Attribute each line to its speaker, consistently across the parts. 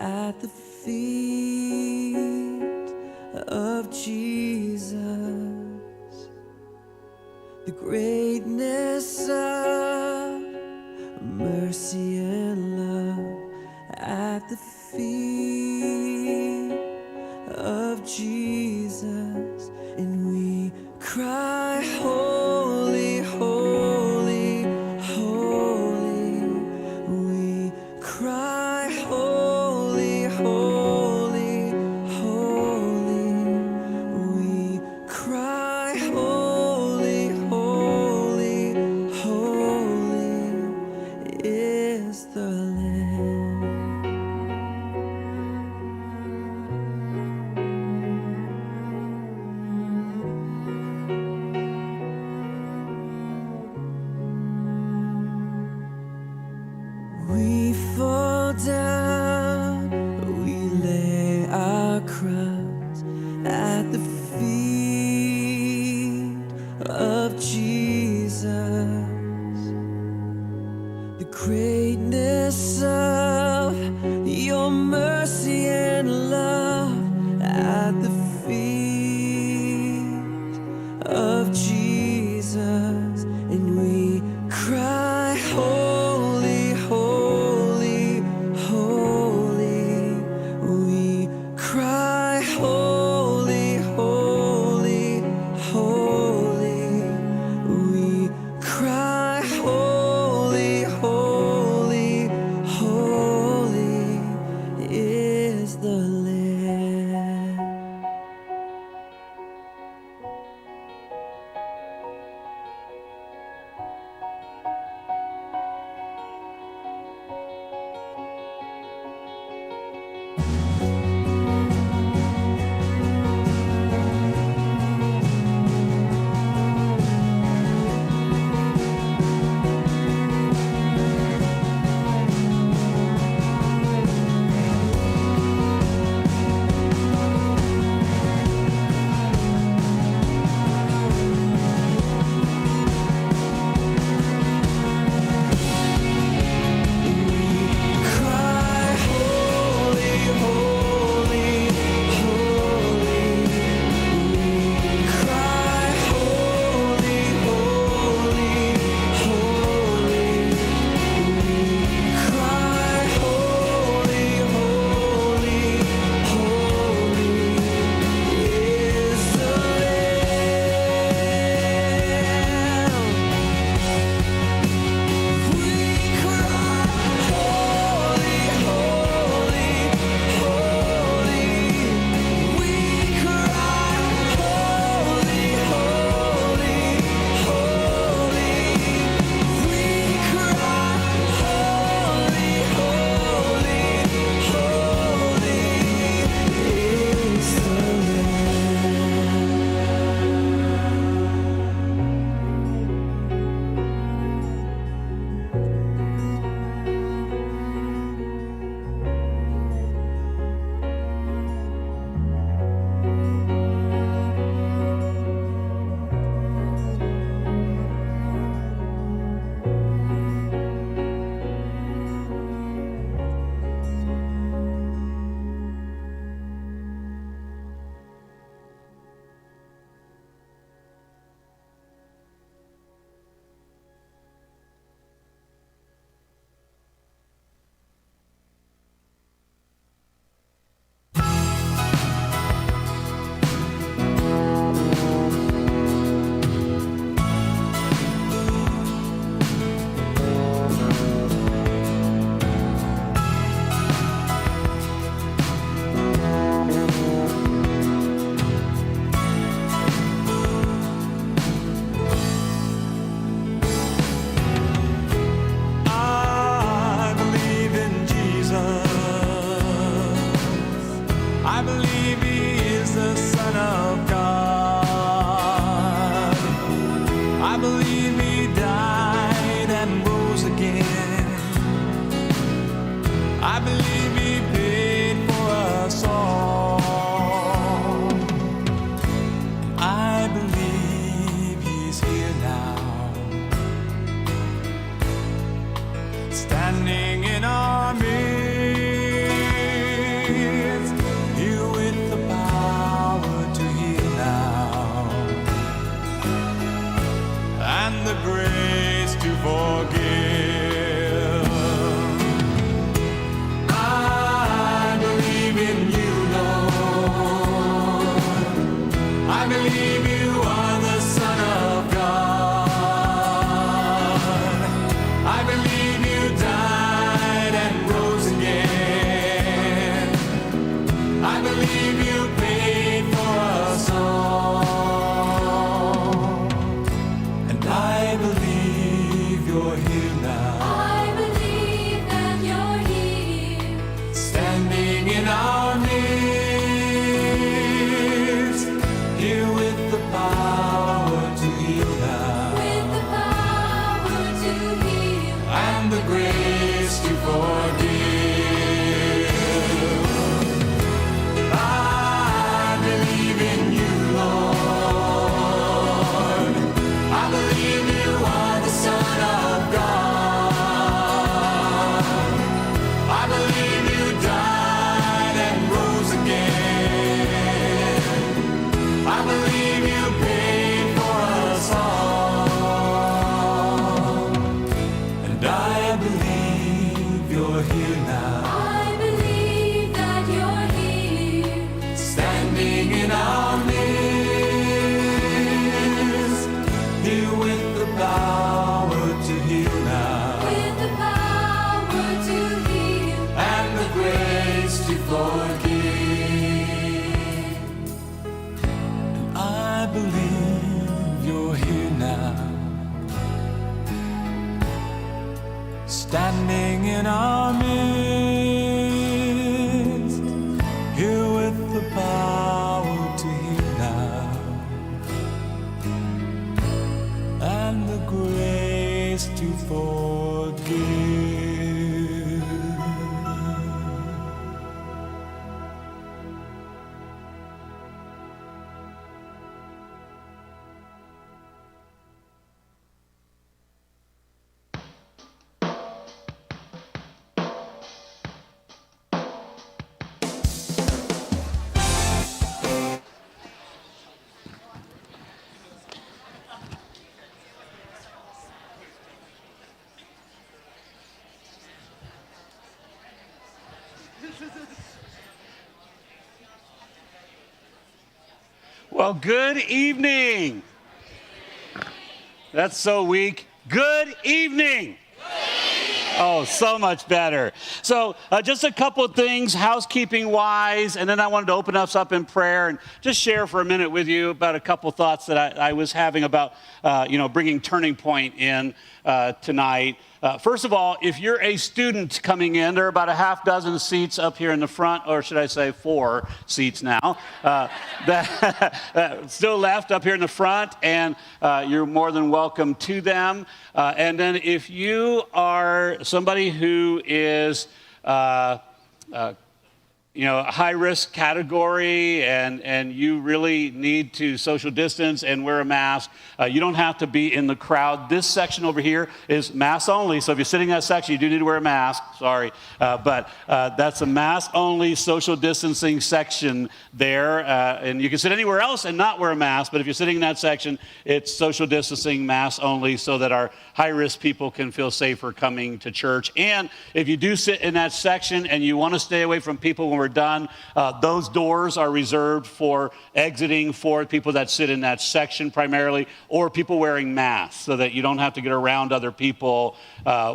Speaker 1: at the feet of Jesus, the greatness of mercy and love at the feet of Jesus, and we cry, holy, holy, holy. We cry, holy, holy, holy. We cry, holy, holy, holy is the Lamb. We fall down, we lay our crowns at the feet of Jesus, the greatness of your mercy and love at the feet of Jesus, and we cry, holy, holy, holy. We cry, holy, holy, holy. We cry, holy, holy, holy is the Lamb.
Speaker 2: I believe he is the Son of God. I believe he died and rose again. I believe he paid for us all. I believe he's here now, standing in our midst. believe you are the Son of God. I believe you died and rose again. I believe you paid for us all. And I believe you're here now.
Speaker 1: I believe that you're here,
Speaker 2: Standing in our midst, here with the power to heal now,
Speaker 1: with the power to heal,
Speaker 2: and the grace to forgive. I believe in you, Lord. I believe you are the Son of God. I believe you died and rose again. I believe you paid for us all. And I believe you're here now,
Speaker 1: I believe that you're here,
Speaker 2: standing in our midst, here with the power to heal now,
Speaker 1: with the power to heal,
Speaker 2: and the grace to forgive. And I believe you're here now, standing in our midst, here with the power to heal now, and the grace to forgive.
Speaker 3: Well, good evening. That's so weak. Good evening. Oh, so much better. So just a couple of things, housekeeping-wise, and then I wanted to open us up in prayer and just share for a minute with you about a couple thoughts that I was having about, bringing Turning Point in tonight. First of all, if you're a student coming in, there are about a half dozen seats up here in the front, or should I say 4 seats now, that still left up here in the front, and you're more than welcome to them. And then if you are somebody who is high-risk category and you really need to social distance and wear a mask, you don't have to be in the crowd. This section over here is mask only, so if you're sitting in that section, you do need to wear a mask, sorry. But that's a mask only social distancing section there, and you can sit anywhere else and not wear a mask, but if you're sitting in that section, it's social distancing, mask only, so that our high-risk people can feel safer coming to church. And if you do sit in that section and you want to stay away from people when we're done, those doors are reserved for exiting for people that sit in that section primarily, or people wearing masks, so that you don't have to get around other people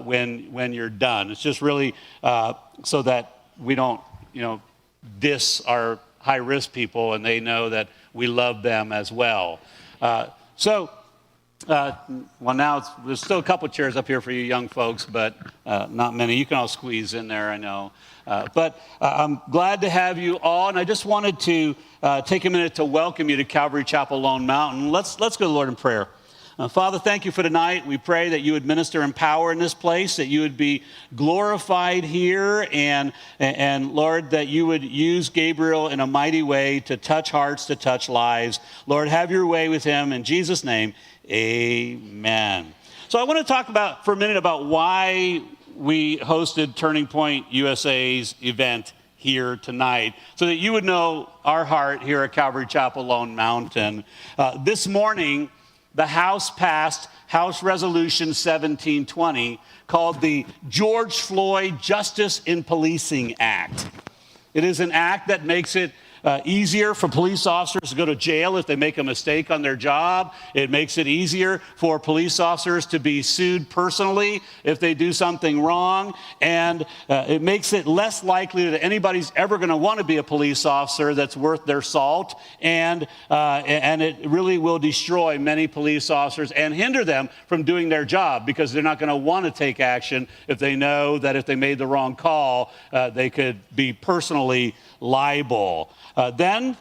Speaker 3: when you're done. It's just really so that we don't, diss our high-risk people, and they know that we love them as well. Now there's still a couple chairs up here for you young folks, but not many. You can all squeeze in there, I know. But I'm glad to have you all, and I just wanted to take a minute to welcome you to Calvary Chapel Lone Mountain. Let's go to the Lord in prayer. Father, thank you for tonight. We pray that you would minister in power in this place, that you would be glorified here, and Lord, that you would use Gabriel in a mighty way to touch hearts, to touch lives. Lord, have your way with him. In Jesus' name, amen. So I want to talk for a minute about why we hosted Turning Point USA's event here tonight, so that you would know our heart here at Calvary Chapel Lone Mountain. This morning, the House passed House Resolution 1720, called the George Floyd Justice in Policing Act. It is an act that makes it easier for police officers to go to jail if they make a mistake on their job. It makes it easier for police officers to be sued personally if they do something wrong. And it makes it less likely that anybody's ever going to want to be a police officer that's worth their salt. And it really will destroy many police officers and hinder them from doing their job, because they're not going to want to take action if they know that if they made the wrong call, they could be personally liable. Then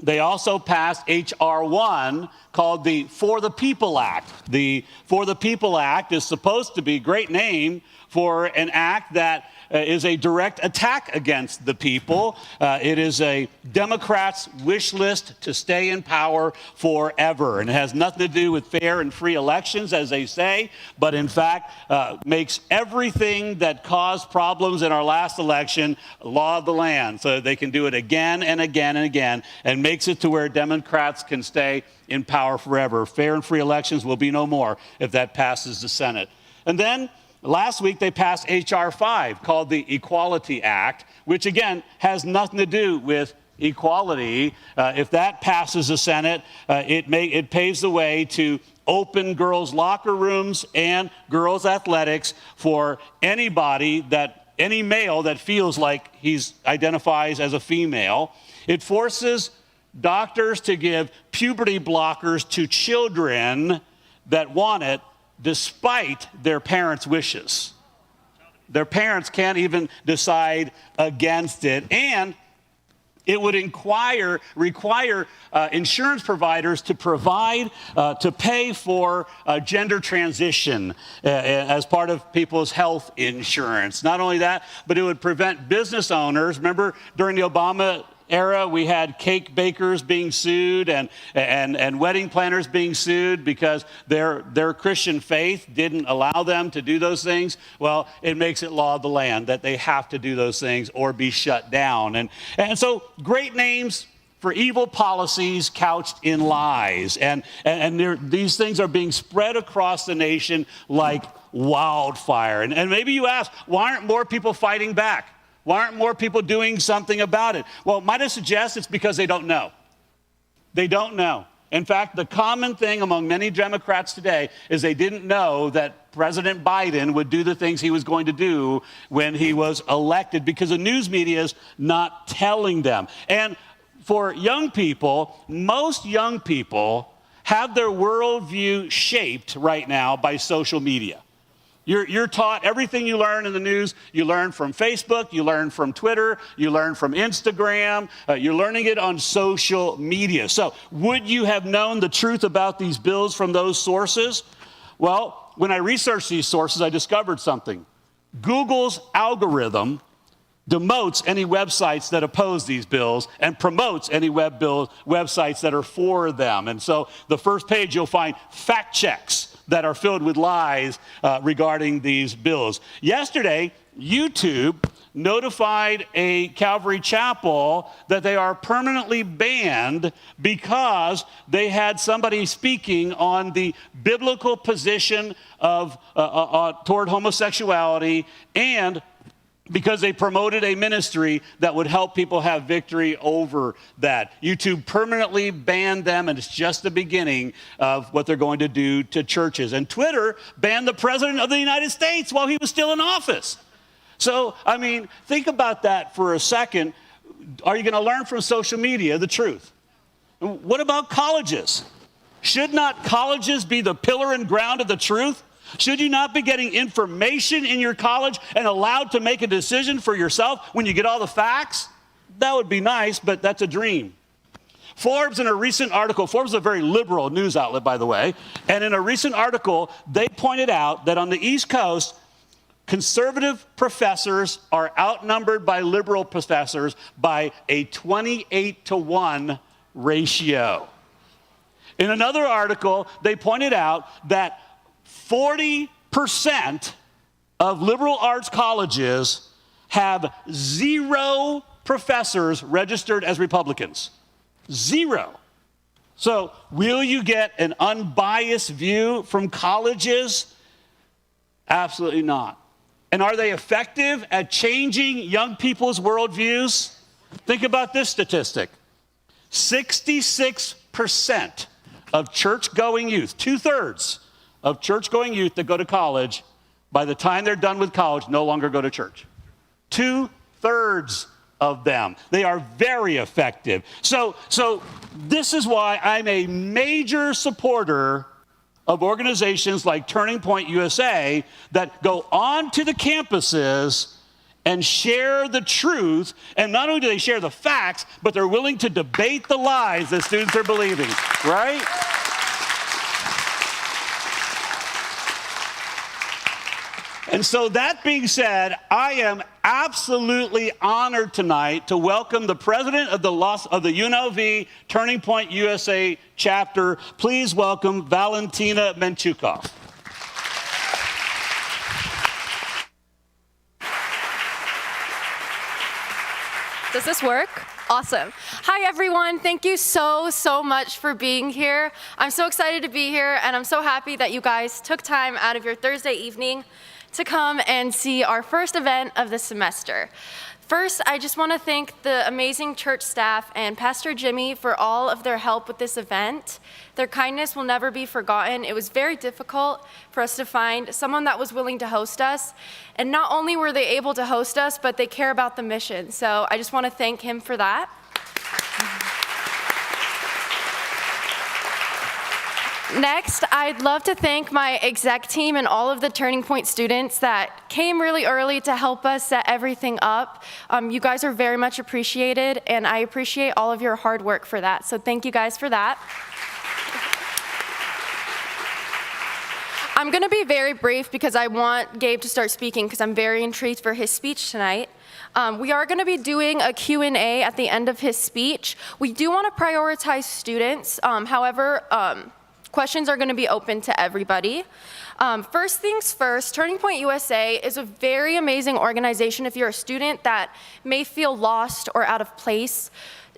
Speaker 3: they also passed H.R. 1 called the For the People Act. The For the People Act is supposed to be a great name for an act that is a direct attack against the people. It is a Democrats' wish list to stay in power forever. And it has nothing to do with fair and free elections, as they say, but in fact makes everything that caused problems in our last election law of the land, so that they can do it again and again and again, and makes it to where Democrats can stay in power forever. Fair and free elections will be no more if that passes the Senate. And then last week, they passed H.R. 5, called the Equality Act, which, again, has nothing to do with equality. If that passes the Senate, it paves the way to open girls' locker rooms and girls' athletics for any male that feels like he identifies as a female. It forces doctors to give puberty blockers to children that want it, despite their parents' wishes. Their parents can't even decide against it. And it would require insurance providers to pay for gender transition as part of people's health insurance. Not only that, but it would prevent business owners. Remember, during the Obama era, we had cake bakers being sued and wedding planners being sued because their Christian faith didn't allow them to do those things. Well, it makes it law of the land that they have to do those things or be shut down. And so great names for evil policies couched in lies. And these things are being spread across the nation like wildfire. And maybe you ask, why aren't more people fighting back? Why aren't more people doing something about it? Well, might I suggest it's because they don't know. They don't know. In fact, the common thing among many Democrats today is they didn't know that President Biden would do the things he was going to do when he was elected, because the news media is not telling them. And for young people, most young people have their worldview shaped right now by social media. You're taught everything you learn in the news. You learn from Facebook, you learn from Twitter, you learn from Instagram. You're learning it on social media. So would you have known the truth about these bills from those sources? Well, when I researched these sources, I discovered something. Google's algorithm demotes any websites that oppose these bills and promotes any websites that are for them. And so the first page, you'll find fact checks that are filled with lies regarding these bills. Yesterday, YouTube notified a Calvary Chapel that they are permanently banned because they had somebody speaking on the biblical position of toward homosexuality, and because they promoted a ministry that would help people have victory over that. YouTube permanently banned them, and it's just the beginning of what they're going to do to churches. And Twitter banned the President of the United States while he was still in office. So, I mean, think about that for a second. Are you going to learn from social media the truth? What about colleges? Should not colleges be the pillar and ground of the truth? Should you not be getting information in your college and allowed to make a decision for yourself when you get all the facts? That would be nice, but that's a dream. Forbes, in a recent article, Forbes is a very liberal news outlet, by the way, and in a recent article, they pointed out that on the East Coast, conservative professors are outnumbered by liberal professors by a 28-to-1 ratio. In another article, they pointed out that 40% of liberal arts colleges have 0 professors registered as Republicans. 0. So, will you get an unbiased view from colleges? Absolutely not. And are they effective at changing young people's worldviews? Think about this statistic. 66% of church-going youth, 2/3 of church-going youth that go to college, by the time they're done with college, no longer go to church. 2/3 of them. They are very effective. So this is why I'm a major supporter of organizations like Turning Point USA that go on to the campuses and share the truth. And not only do they share the facts, but they're willing to debate the lies that students are believing, right? And so that being said, I am absolutely honored tonight to welcome the president of the UNLV Turning Point USA chapter. Please welcome Valentina Menchukov.
Speaker 4: Does this work? Awesome. Hi, everyone. Thank you so much for being here. I'm so excited to be here, and I'm so happy that you guys took time out of your Thursday evening to come and see our first event of the semester. First, I just want to thank the amazing church staff and Pastor Jimmy for all of their help with this event. Their kindness will never be forgotten. It was very difficult for us to find someone that was willing to host us. And not only were they able to host us, but they care about the mission. So I just want to thank him for that. Next, I'd love to thank my exec team and all of the Turning Point students that came really early to help us set everything up. You guys are very much appreciated, and I appreciate all of your hard work for that. So thank you guys for that. I'm gonna be very brief because I want Gabe to start speaking because I'm very intrigued for his speech tonight. We are gonna be doing a Q&A at the end of his speech. We do wanna prioritize students. However, questions are going to be open to everybody. First things first, Turning Point USA is a very amazing organization if you're a student that may feel lost or out of place.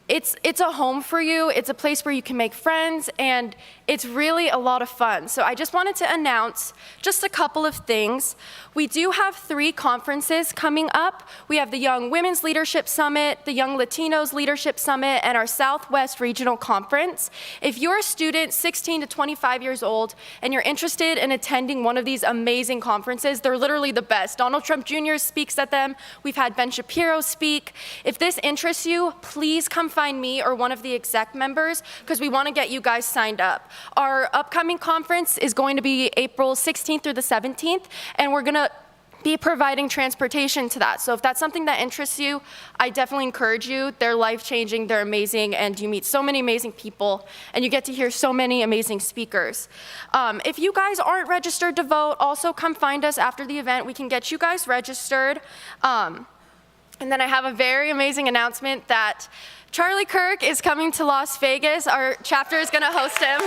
Speaker 4: It's a home for you, it's a place where you can make friends, and it's really a lot of fun. So I just wanted to announce just a couple of things. We do have 3 conferences coming up. We have the Young Women's Leadership Summit, the Young Latinos Leadership Summit, and our Southwest Regional Conference. If you're a student 16 to 25 years old and you're interested in attending one of these amazing conferences, they're literally the best. Donald Trump Jr. speaks at them. We've had Ben Shapiro speak. If this interests you, please come find me or one of the exec members because we want to get you guys signed up. Our upcoming conference is going to be April 16th through the 17th, and we're going to be providing transportation to that. So if that's something that interests you, I definitely encourage you. They're life-changing, they're amazing, and you meet so many amazing people, and you get to hear so many amazing speakers. If you guys aren't registered to vote, also come find us after the event. We can get you guys registered. And then I have a very amazing announcement that Charlie Kirk is coming to Las Vegas. Our chapter is going to host him.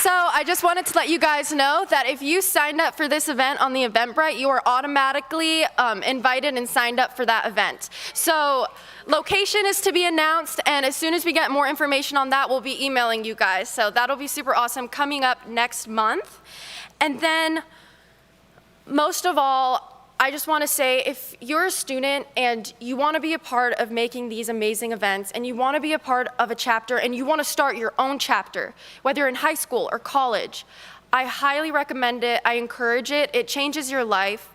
Speaker 4: So I just wanted to let you guys know that if you signed up for this event on the Eventbrite, you are automatically invited and signed up for that event. So location is to be announced, and as soon as we get more information on that, we'll be emailing you guys. So that'll be super awesome coming up next month. And then most of all, I just want to say, if you're a student and you want to be a part of making these amazing events, and you want to be a part of a chapter, and you want to start your own chapter, whether you're in high school or college, I highly recommend it. I encourage it. It changes your life.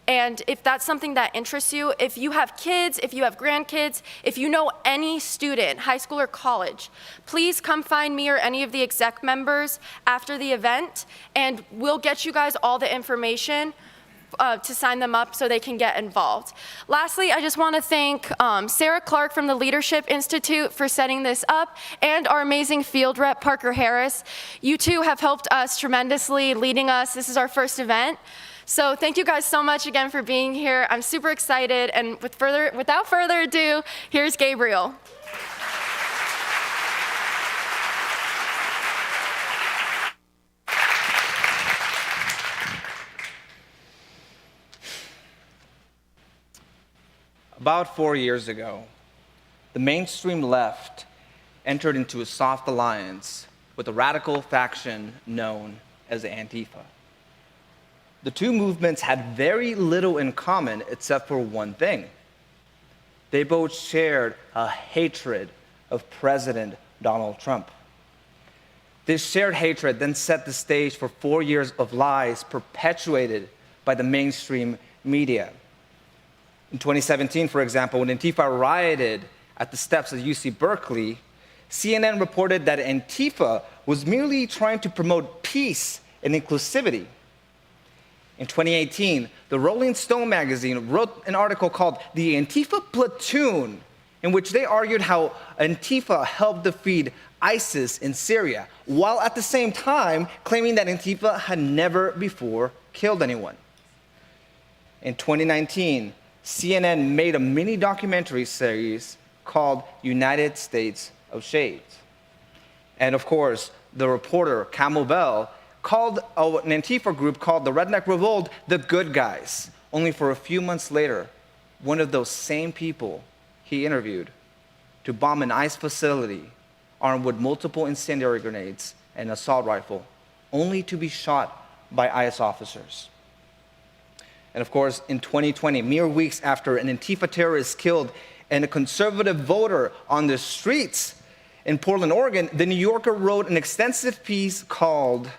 Speaker 4: And if that's something that interests you, if you have kids, if you have grandkids, if you know any student, high school or college, please come find me or any of the exec members after the event, and we'll get you guys all the information to sign them up so they can get involved. Lastly, I just want to thank Sarah Clark from the Leadership Institute for setting this up, and our amazing field rep, Parker Harris. You two have helped us tremendously, leading us. This is our first event. So thank you guys so much again for being here. I'm super excited, and without further ado, here's Gabriel.
Speaker 5: About 4 years ago, the mainstream left entered into a soft alliance with a radical faction known as Antifa. The two movements had very little in common except for one thing: They both shared a hatred of President Donald Trump. This shared hatred then set the stage for 4 years of lies perpetuated by the mainstream media. In 2017, for example, when Antifa rioted at the steps of UC Berkeley, CNN reported that Antifa was merely trying to promote peace and inclusivity. In 2018, the Rolling Stone magazine wrote an article called The Antifa Platoon, in which they argued how Antifa helped defeat ISIS in Syria, while at the same time claiming that Antifa had never before killed anyone. In 2019, CNN made a mini documentary series called United States of Shades. And of course, the reporter, Camel Bell, called an Antifa group called the Redneck Revolt the good guys, only for a few months later, one of those same people he interviewed to bomb an ICE facility armed with multiple incendiary grenades and assault rifle, only to be shot by ICE officers. And of course, in 2020, mere weeks after an Antifa terrorist killed and a conservative voter on the streets in Portland, Oregon, the New Yorker wrote an extensive piece called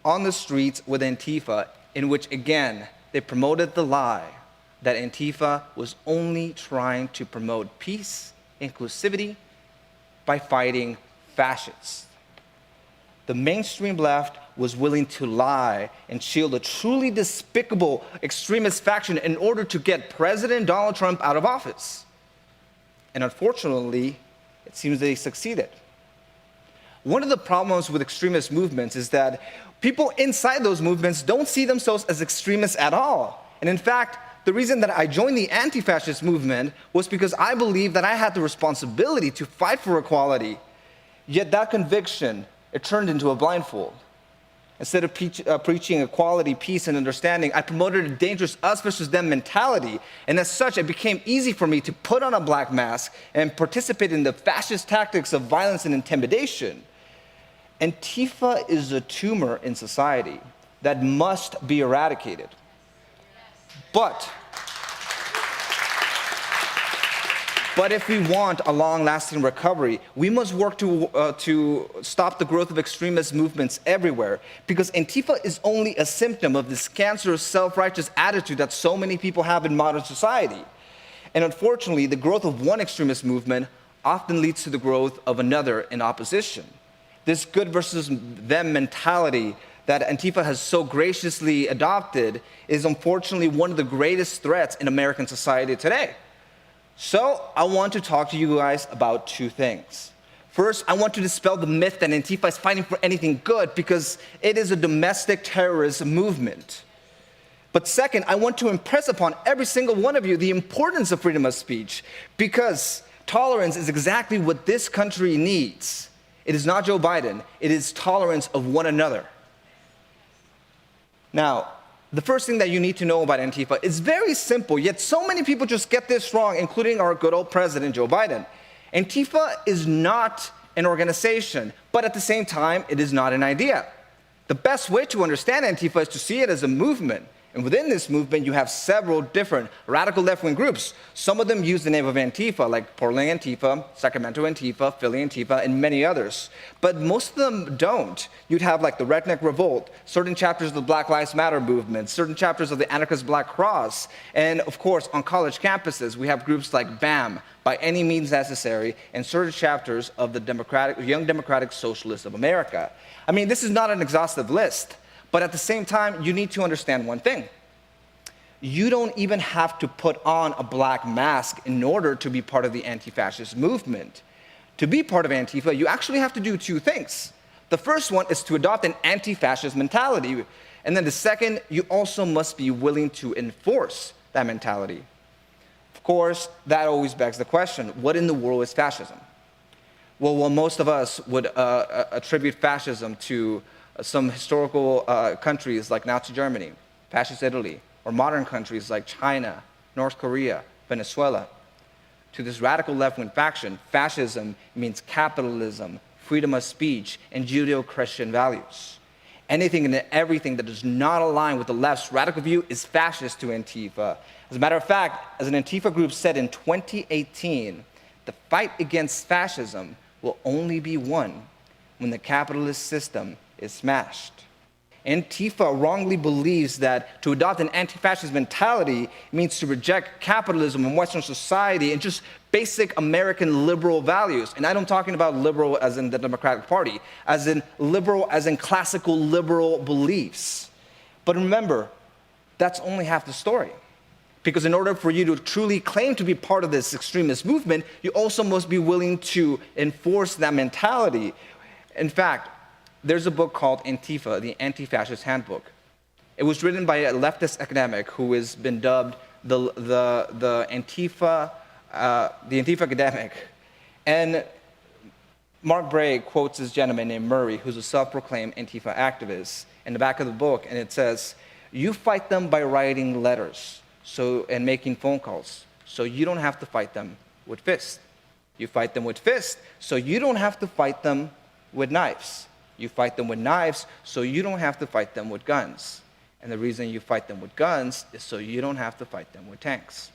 Speaker 5: On the Streets with Antifa, in which, again, they promoted the lie that Antifa was only trying to promote peace, inclusivity, by fighting fascists. The mainstream left was willing to lie and shield a truly despicable extremist faction in order to get President Donald Trump out of office. And unfortunately, it seems they succeeded. One of the problems with extremist movements is that people inside those movements don't see themselves as extremists at all. And in fact, the reason that I joined the anti-fascist movement was because I believed that I had the responsibility to fight for equality. Yet that conviction, it turned into a blindfold. Instead of preaching equality, peace, and understanding, I promoted a dangerous us versus them mentality. And as such, it became easy for me to put on a black mask and participate in the fascist tactics of violence and intimidation. Antifa is a tumor in society that must be eradicated. But if we want a long-lasting recovery, we must work to stop the growth of extremist movements everywhere, because Antifa is only a symptom of this cancerous, self-righteous attitude that so many people have in modern society. And unfortunately, the growth of one extremist movement often leads to the growth of another in opposition. This good versus them mentality that Antifa has so graciously adopted is unfortunately one of the greatest threats in American society today. So I want to talk to you guys about two things. First, I want to dispel the myth that Antifa is fighting for anything good, because it is a domestic terrorist movement. But second, I want to impress upon every single one of you the importance of freedom of speech, because tolerance is exactly what this country needs. It is not Joe Biden, it is tolerance of one another. Now, the first thing that you need to know about Antifa is very simple, yet so many people just get this wrong, including our good old president, Joe Biden. Antifa is not an organization, but at the same time, it is not an idea. The best way to understand Antifa is to see it as a movement. And within this movement, you have several different radical left-wing groups. Some of them use the name of Antifa, like Portland Antifa, Sacramento Antifa, Philly Antifa, and many others. But most of them don't. You'd have like the Redneck Revolt, certain chapters of the Black Lives Matter movement, certain chapters of the Anarchist Black Cross. And of course, on college campuses, we have groups like BAM, By Any Means Necessary, and certain chapters of the Young Democratic Socialists of America. I mean, this is not an exhaustive list. But at the same time, you need to understand one thing. You don't even have to put on a black mask in order to be part of the anti-fascist movement. To be part of Antifa, you actually have to do two things. The first one is to adopt an anti-fascist mentality. And then the second, you also must be willing to enforce that mentality. Of course, that always begs the question, what in the world is fascism? Well, most of us would attribute fascism to some historical countries like Nazi Germany, fascist Italy, or modern countries like China, North Korea, Venezuela. To this radical left-wing faction, fascism means capitalism, freedom of speech, and Judeo-Christian values. Anything and everything that does not align with the left's radical view is fascist to Antifa. As a matter of fact, as an Antifa group said in 2018, the fight against fascism will only be won when the capitalist system is smashed. Antifa wrongly believes that to adopt an anti-fascist mentality means to reject capitalism and Western society and just basic American liberal values. And I'm talking about liberal as in the Democratic Party, as in liberal as in classical liberal beliefs. But remember, that's only half the story. Because in order for you to truly claim to be part of this extremist movement, you also must be willing to enforce that mentality. In fact, there's a book called Antifa, the Anti-Fascist Handbook. It was written by a leftist academic who has been dubbed the Antifa academic. And Mark Bray quotes this gentleman named Murray, who's a self-proclaimed Antifa activist, in the back of the book, and it says, "You fight them by writing letters and making phone calls, so you don't have to fight them with fists. You fight them with fists, so you don't have to fight them with knives. You fight them with knives, so you don't have to fight them with guns. And the reason you fight them with guns is so you don't have to fight them with tanks."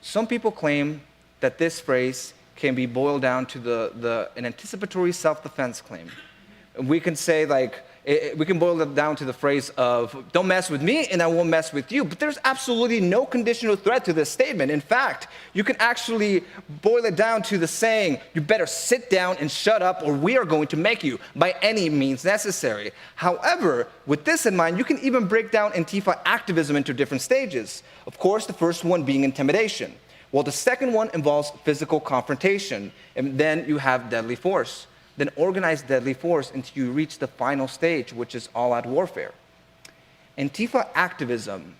Speaker 5: Some people claim that this phrase can be boiled down to an anticipatory self-defense claim. We can say, we can boil it down to the phrase of, "Don't mess with me and I won't mess with you." But there's absolutely no conditional threat to this statement. In fact, you can actually boil it down to the saying, "You better sit down and shut up or we are going to make you by any means necessary." However, with this in mind, you can even break down Antifa activism into different stages. Of course, the first one being intimidation. Well, the second one involves physical confrontation, and then you have deadly force. Then organize deadly force until you reach the final stage, which is all-out warfare. Antifa activism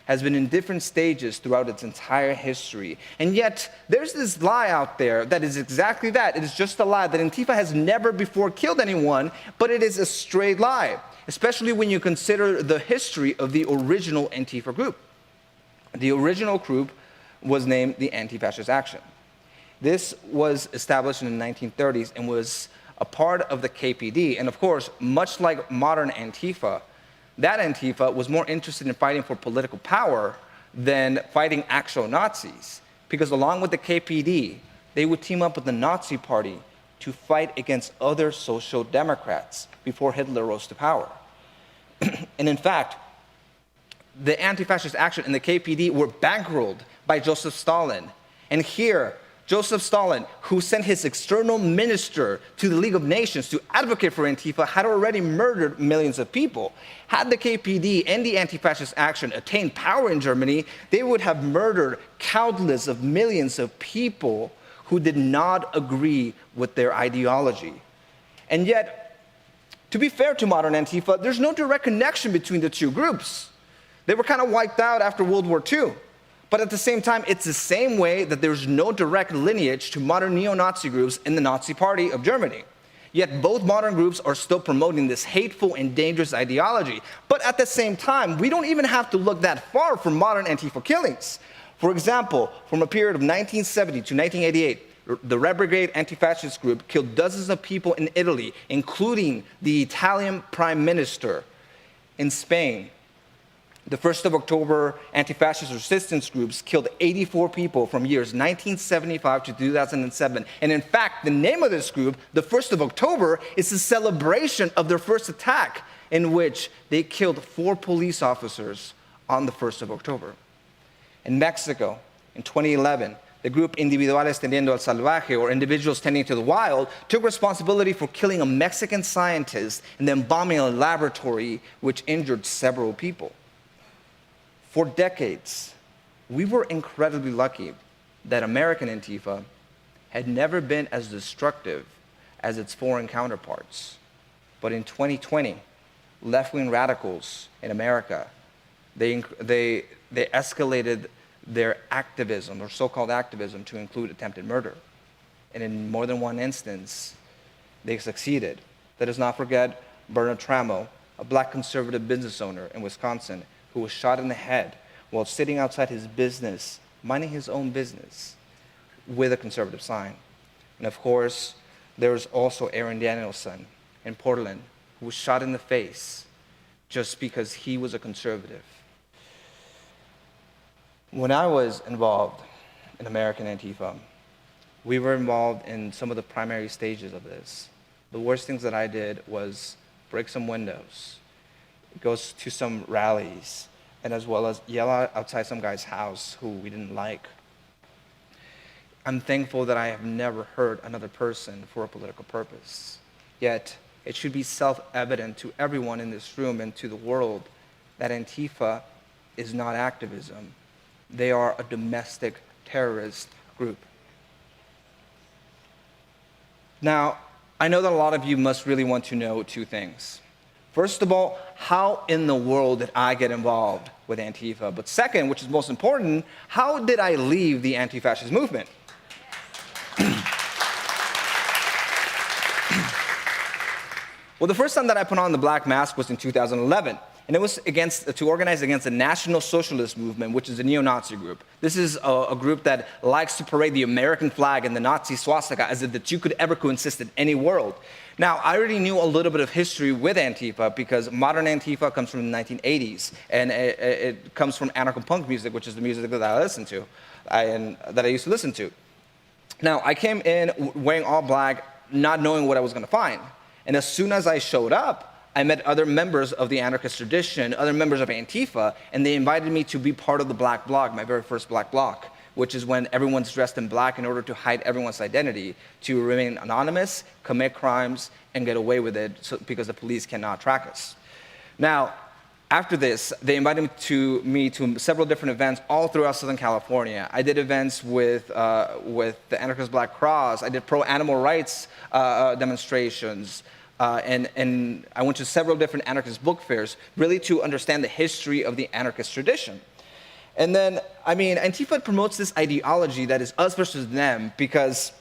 Speaker 5: has been in different stages throughout its entire history. And yet, there's this lie out there that is exactly that. It is just a lie that Antifa has never before killed anyone, but it is a straight lie, especially when you consider the history of the original Antifa group. The original group was named the Anti-Fascist Action. This was established in the 1930s and was a part of the KPD. And of course, much like modern Antifa, that Antifa was more interested in fighting for political power than fighting actual Nazis. Because along with the KPD, they would team up with the Nazi Party to fight against other social democrats before Hitler rose to power. And in fact, the Anti-Fascist Action and the KPD were bankrolled by Joseph Stalin. And here, Joseph Stalin, who sent his external minister to the League of Nations to advocate for Antifa, had already murdered millions of people. Had the KPD and the Anti-Fascist Action attained power in Germany, they would have murdered countless of millions of people who did not agree with their ideology. And yet, to be fair to modern Antifa, there's no direct connection between the two groups. They were kind of wiped out after World War II. But at the same time, it's the same way that there's no direct lineage to modern neo-Nazi groups in the Nazi Party of Germany. Yet both modern groups are still promoting this hateful and dangerous ideology. But at the same time, we don't even have to look that far from modern Antifa killings. For example, from a period of 1970 to 1988, the Red Brigade anti-fascist group killed dozens of people in Italy, including the Italian Prime Minister. In Spain, the 1st of October anti-fascist resistance groups killed 84 people from years 1975 to 2007. And in fact, the name of this group, the 1st of October, is a celebration of their first attack in which they killed 4 police officers on the 1st of October. In Mexico, in 2011, the group Individuales Tendiendo al Salvaje, or Individuals Tending to the Wild, took responsibility for killing a Mexican scientist and then bombing a laboratory which injured several people. For decades, we were incredibly lucky that American Antifa had never been as destructive as its foreign counterparts. But in 2020, left-wing radicals in America, they escalated their activism, or so-called activism, to include attempted murder. And in more than one instance, they succeeded. Let us not forget Bernard Tramo, a black conservative business owner in Wisconsin, who was shot in the head while sitting outside his business, minding his own business, with a conservative sign. And of course, there was also Aaron Danielson, in Portland who was shot in the face just because he was a conservative. When I was involved in American Antifa, we were involved in some of the primary stages of this. The worst things that I did was break some windows, go to some rallies, and as well as yell out outside some guy's house who we didn't like. I'm thankful that I have never hurt another person for a political purpose. Yet, it should be self-evident to everyone in this room and to the world that Antifa is not activism. They are a domestic terrorist group. Now, I know that a lot of you must really want to know two things. First of all, how in the world did I get involved with Antifa? But second, which is most important, how did I leave the anti-fascist movement? Well, the first time that I put on the black mask was in 2011, and it was to organize against the National Socialist Movement, which is a neo-Nazi group. This is a group that likes to parade the American flag and the Nazi swastika as if that you could ever coexist in any world. Now, I already knew a little bit of history with Antifa because modern Antifa comes from the 1980s, and it comes from anarcho-punk music, which is the music that I listen to, and that I used to listen to. Now, I came in wearing all black, not knowing what I was going to find. And as soon as I showed up, I met other members of the anarchist tradition, other members of Antifa, and they invited me to be part of the Black Bloc, my very first Black Bloc, which is when everyone's dressed in black in order to hide everyone's identity, to remain anonymous, commit crimes, and get away with it because the police cannot track us. Now, after this, they invited me to several different events all throughout Southern California. I did events with the Anarchist Black Cross. I did pro-animal rights demonstrations. And I went to several different anarchist book fairs, really to understand the history of the anarchist tradition. And then, Antifa promotes this ideology that is us versus them, because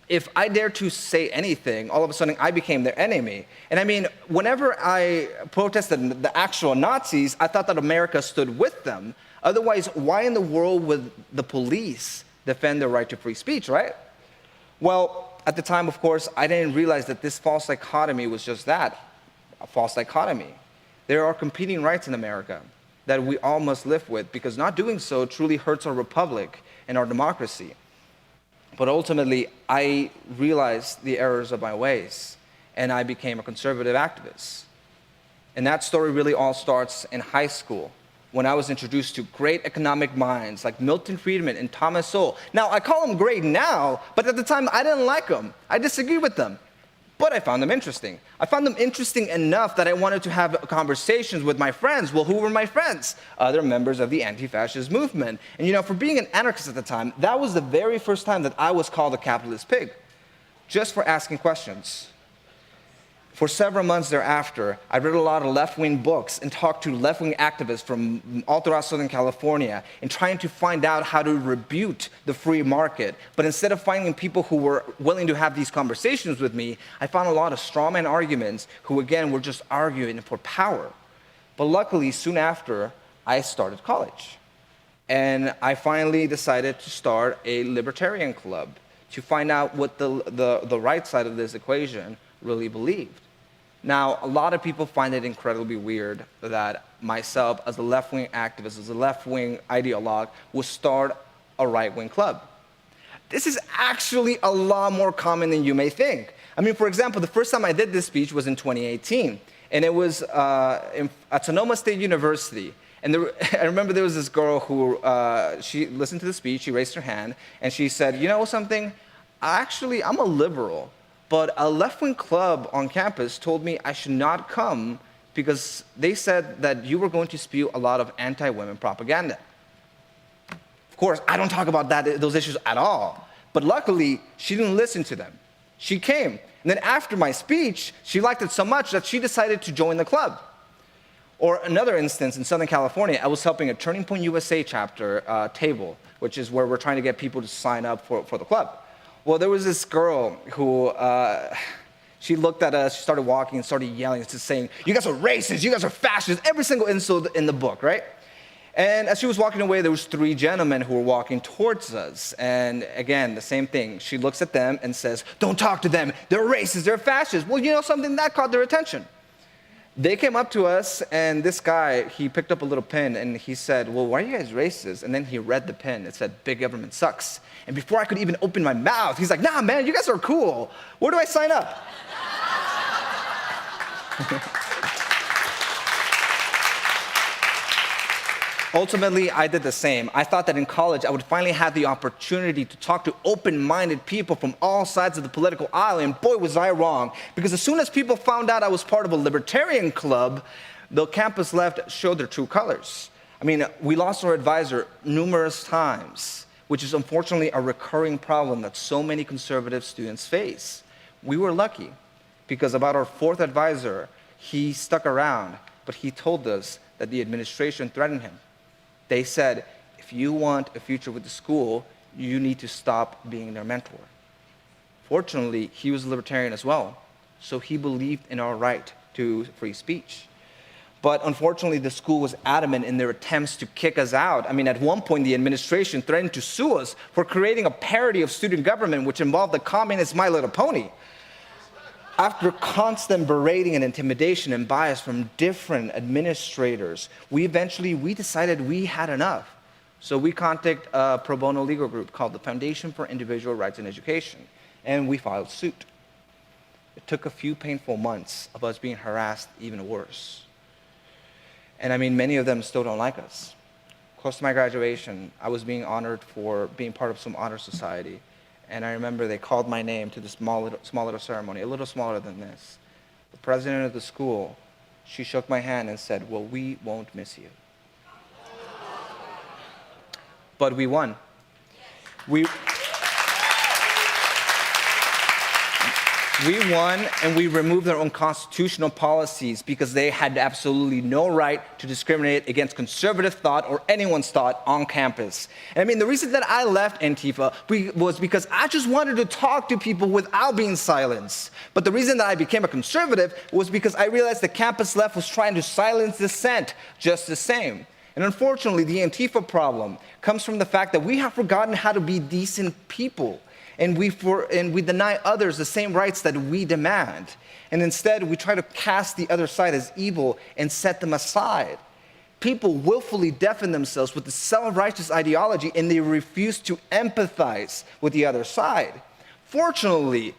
Speaker 5: if I dare to say anything, all of a sudden I became their enemy. And whenever I protested the actual Nazis, I thought that America stood with them. Otherwise, why in the world would the police defend their right to free speech, right? Well, at the time, of course, I didn't realize that this false dichotomy was just that, a false dichotomy. There are competing rights in America that we all must live with, because not doing so truly hurts our republic and our democracy. But ultimately, I realized the errors of my ways, and I became a conservative activist. And that story really all starts in high school, when I was introduced to great economic minds like Milton Friedman and Thomas Sowell. Now, I call them great now, but at the time, I didn't like them. I disagreed with them. But I found them interesting. I found them interesting enough that I wanted to have conversations with my friends. Well, who were my friends? Other members of the anti-fascist movement. And for being an anarchist at the time, that was the very first time that I was called a capitalist pig, just for asking questions. For several months thereafter, I read a lot of left-wing books and talked to left-wing activists from all throughout Southern California and trying to find out how to rebuke the free market. But instead of finding people who were willing to have these conversations with me, I found a lot of strawman arguments who, again, were just arguing for power. But luckily, soon after, I started college. And I finally decided to start a libertarian club to find out what the right side of this equation really believed. Now, a lot of people find it incredibly weird that myself, as a left-wing activist, as a left-wing ideologue, would start a right-wing club. This is actually a lot more common than you may think. For example, the first time I did this speech was in 2018, and it was at Sonoma State University. And I remember there was this girl who, she listened to the speech, she raised her hand, and she said, you know something, actually, I'm a liberal. But a left-wing club on campus told me I should not come because they said that you were going to spew a lot of anti-women propaganda. Of course, I don't talk about those issues at all. But luckily, she didn't listen to them. She came. And then after my speech, she liked it so much that she decided to join the club. Or another instance, in Southern California, I was helping a Turning Point USA chapter table, which is where we're trying to get people to sign up for the club. Well, there was this girl who, she looked at us, she started walking and started yelling, just saying, you guys are racist, you guys are fascists, every single insult in the book, right? And as she was walking away, there was 3 gentlemen who were walking towards us. And again, the same thing. She looks at them and says, "Don't talk to them. They're racist. They're fascists." Well, you know something? That caught their attention. They came up to us, and this guy, he picked up a little pen, and he said, "Well, why are you guys racist?" And then he read the pen. It said, "Big government sucks." And before I could even open my mouth, he's like, "Nah, man, you guys are cool. Where do I sign up?" Ultimately, I did the same. I thought that in college, I would finally have the opportunity to talk to open-minded people from all sides of the political aisle, and boy, was I wrong. Because as soon as people found out I was part of a libertarian club, the campus left showed their true colors. I mean, we lost our advisor numerous times, which is unfortunately a recurring problem that so many conservative students face. We were lucky, because about our 4th advisor, he stuck around, but he told us that the administration threatened him. They said, "If you want a future with the school, you need to stop being their mentor." Fortunately, he was a libertarian as well, so he believed in our right to free speech. But unfortunately, the school was adamant in their attempts to kick us out. I mean, at one point, the administration threatened to sue us for creating a parody of student government, which involved the communist My Little Pony. After constant berating and intimidation and bias from different administrators, we decided we had enough. So we contacted a pro bono legal group called the Foundation for Individual Rights in Education, and we filed suit. It took a few painful months of us being harassed even worse. And I mean, many of them still don't like us. Close to my graduation, I was being honored for being part of some honor society. And I remember they called my name to this small little ceremony, a little smaller than this. The president of the school, she shook my hand and said, "Well, we won't miss you." But we won. We won, and we removed their own constitutional policies because they had absolutely no right to discriminate against conservative thought or anyone's thought on campus. And I mean, the reason that I left Antifa was because I just wanted to talk to people without being silenced. But the reason that I became a conservative was because I realized the campus left was trying to silence dissent just the same. And unfortunately, the Antifa problem comes from the fact that we have forgotten how to be decent people. And we deny others the same rights that we demand. And instead, we try to cast the other side as evil and set them aside. People willfully deafen themselves with the self-righteous ideology, and they refuse to empathize with the other side. Fortunately,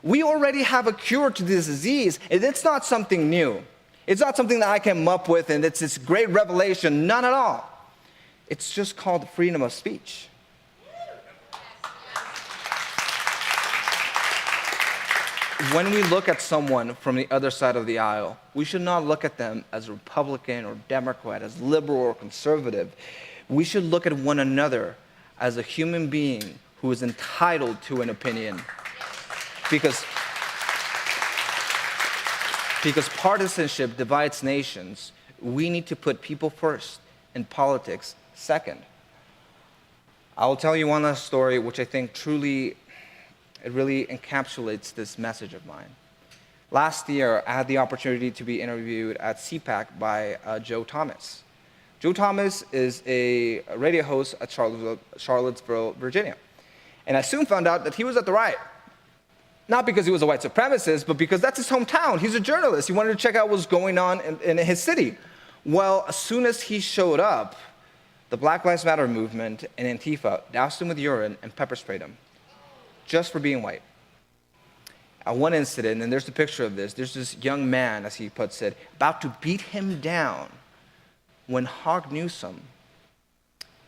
Speaker 5: we already have a cure to this disease, and it's not something new. It's not something that I came up with, and it's this great revelation. None at all. It's just called freedom of speech. When we look at someone from the other side of the aisle, we should not look at them as Republican or Democrat, as liberal or conservative. We should look at one another as a human being who is entitled to an opinion. Because partisanship divides nations, we need to put people first and politics second. I will tell you one last story which I think it really encapsulates this message of mine. Last year, I had the opportunity to be interviewed at CPAC by Joe Thomas. Joe Thomas is a radio host at Charlottesville, Virginia. And I soon found out that he was at the right. Not because he was a white supremacist, but because that's his hometown. He's a journalist. He wanted to check out what was going on in his city. Well, as soon as he showed up, the Black Lives Matter movement and Antifa doused him with urine and pepper sprayed him, just for being white. At one incident, and there's a picture of this, there's this young man, as he puts it, about to beat him down when Hawk Newsom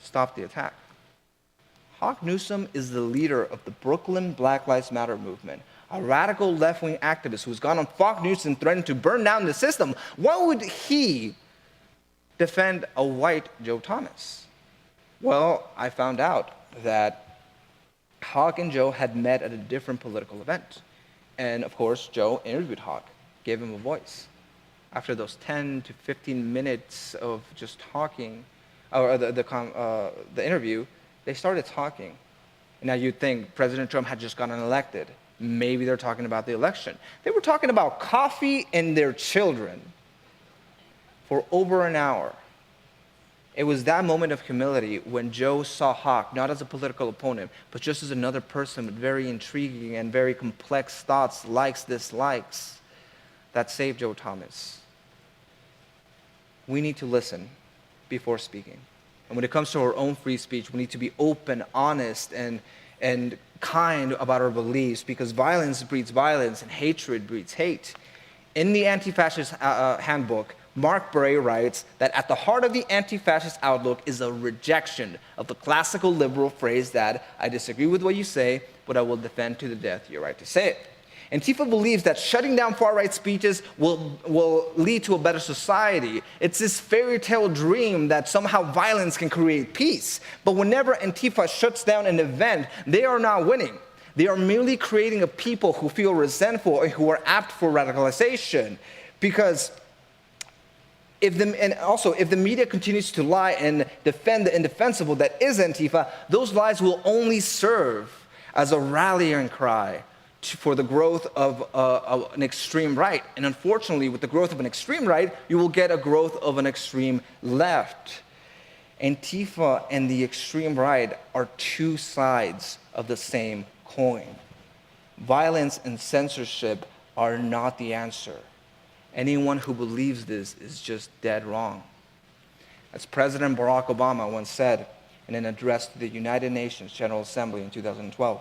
Speaker 5: stopped the attack. Hawk Newsom is the leader of the Brooklyn Black Lives Matter movement, a radical left-wing activist who's gone on Fox News and threatened to burn down the system. Why would he defend a white Joe Thomas? Well, I found out that Hawk and Joe had met at a different political event. And of course, Joe interviewed Hawk, gave him a voice. After those 10 to 15 minutes of just talking, or the interview, they started talking. Now you'd think President Trump had just gotten elected. Maybe they're talking about the election. They were talking about coffee and their children for over an hour. It was that moment of humility when Joe saw Hawk not as a political opponent, but just as another person with very intriguing and very complex thoughts, likes, dislikes, that saved Joe Thomas. We need to listen before speaking. And when it comes to our own free speech, we need to be open, honest, and kind about our beliefs, because violence breeds violence and hatred breeds hate. In the Anti-Fascist Handbook, Mark Bray writes that at the heart of the anti-fascist outlook is a rejection of the classical liberal phrase that I disagree with what you say, but I will defend to the death your right to say it. Antifa believes that shutting down far-right speeches will lead to a better society. It's this fairy tale dream that somehow violence can create peace. But whenever Antifa shuts down an event, they are not winning. They are merely creating a people who feel resentful and who are apt for radicalization. Because if the media continues to lie and defend the indefensible that is Antifa, those lies will only serve as a rallying cry for the growth of an extreme right. And unfortunately, with the growth of an extreme right, you will get a growth of an extreme left. Antifa and the extreme right are two sides of the same coin. Violence and censorship are not the answer. Anyone who believes this is just dead wrong. As President Barack Obama once said in an address to the United Nations General Assembly in 2012,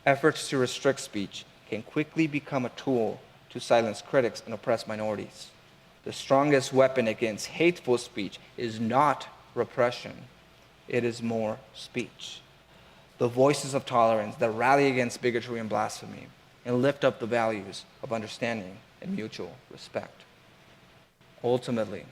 Speaker 5: efforts to restrict speech can quickly become a tool to silence critics and oppress minorities. The strongest weapon against hateful speech is not repression, it is more speech. The voices of tolerance that rally against bigotry and blasphemy and lift up the values of understanding and mutual respect. Ultimately,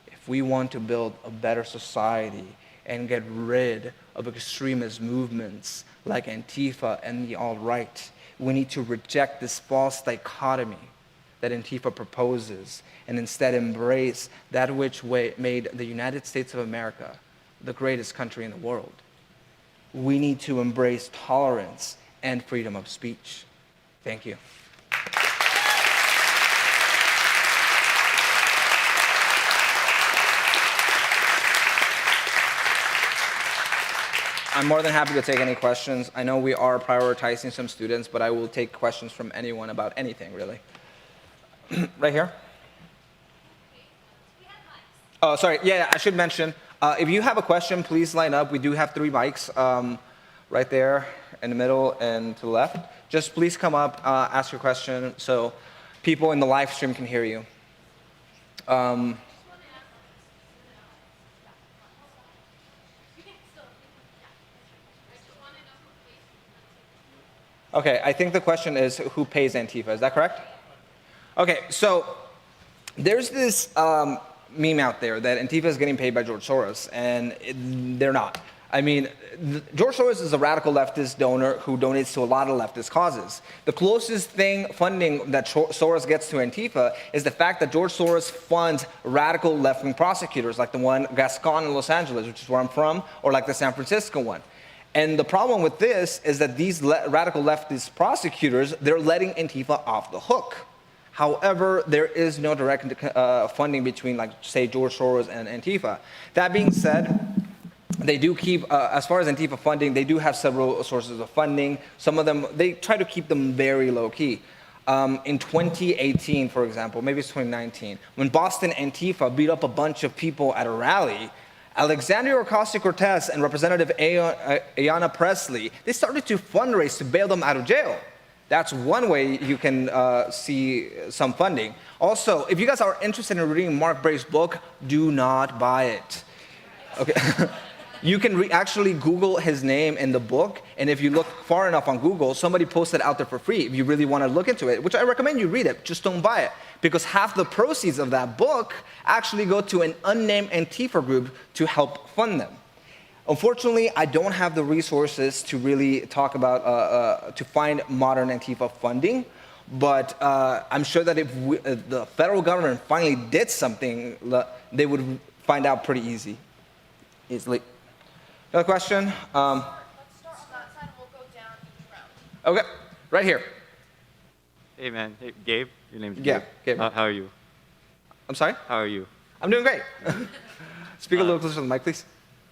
Speaker 5: if we want to build a better society and get rid of extremist movements like Antifa and the alt-right, we need to reject this false dichotomy that Antifa proposes and instead embrace that which made the United States of America the greatest country in the world. We need to embrace tolerance and freedom of speech. Thank you. I'm more than happy to take any questions. I know we are prioritizing some students, but I will take questions from anyone about anything, really. Right here. Oh, sorry. Yeah, I should mention, if you have a question, please line up. We do have 3 mics right there in the middle and to the left. Just please come up, ask your question so people in the live stream can hear you. Okay, I think the question is who pays Antifa, is that correct? Okay, so there's this meme out there that Antifa is getting paid by George Soros, and they're not. I mean, George Soros is a radical leftist donor who donates to a lot of leftist causes. The closest funding that Soros gets to Antifa is the fact that George Soros funds radical left-wing prosecutors, like the one Gascon in Los Angeles, which is where I'm from, or like the San Francisco one. And the problem with this is that these radical leftist prosecutors, they're letting Antifa off the hook. However, there is no direct funding between, like, say, George Soros and Antifa. That being said, they do keep, as far as Antifa funding, they do have several sources of funding. Some of them, they try to keep them very low key. In 2018, for example, maybe it's 2019, when Boston Antifa beat up a bunch of people at a rally, Alexandria Ocasio-Cortez and Representative Ayanna Pressley, they started to fundraise to bail them out of jail. That's one way you can see some funding. Also, if you guys are interested in reading Mark Bray's book, do not buy it. Okay. You can actually Google his name in the book, and if you look far enough on Google, somebody posted it out there for free if you really want to look into it, which I recommend you read it, just don't buy it. Because half the proceeds of that book actually go to an unnamed Antifa group to help fund them. Unfortunately, I don't have the resources to really talk about, to find modern Antifa funding, but I'm sure that if the federal government finally did something, they would find out pretty easily. Another question?
Speaker 4: Let's start on that side and we'll go down each round.
Speaker 5: Okay, right here.
Speaker 6: Hey, man. Hey, Gabe? Your name's Gabe?
Speaker 5: Yeah, Gabe.
Speaker 6: How are you?
Speaker 5: I'm sorry?
Speaker 6: How are you?
Speaker 5: I'm doing great. Speak a little closer to the mic, please.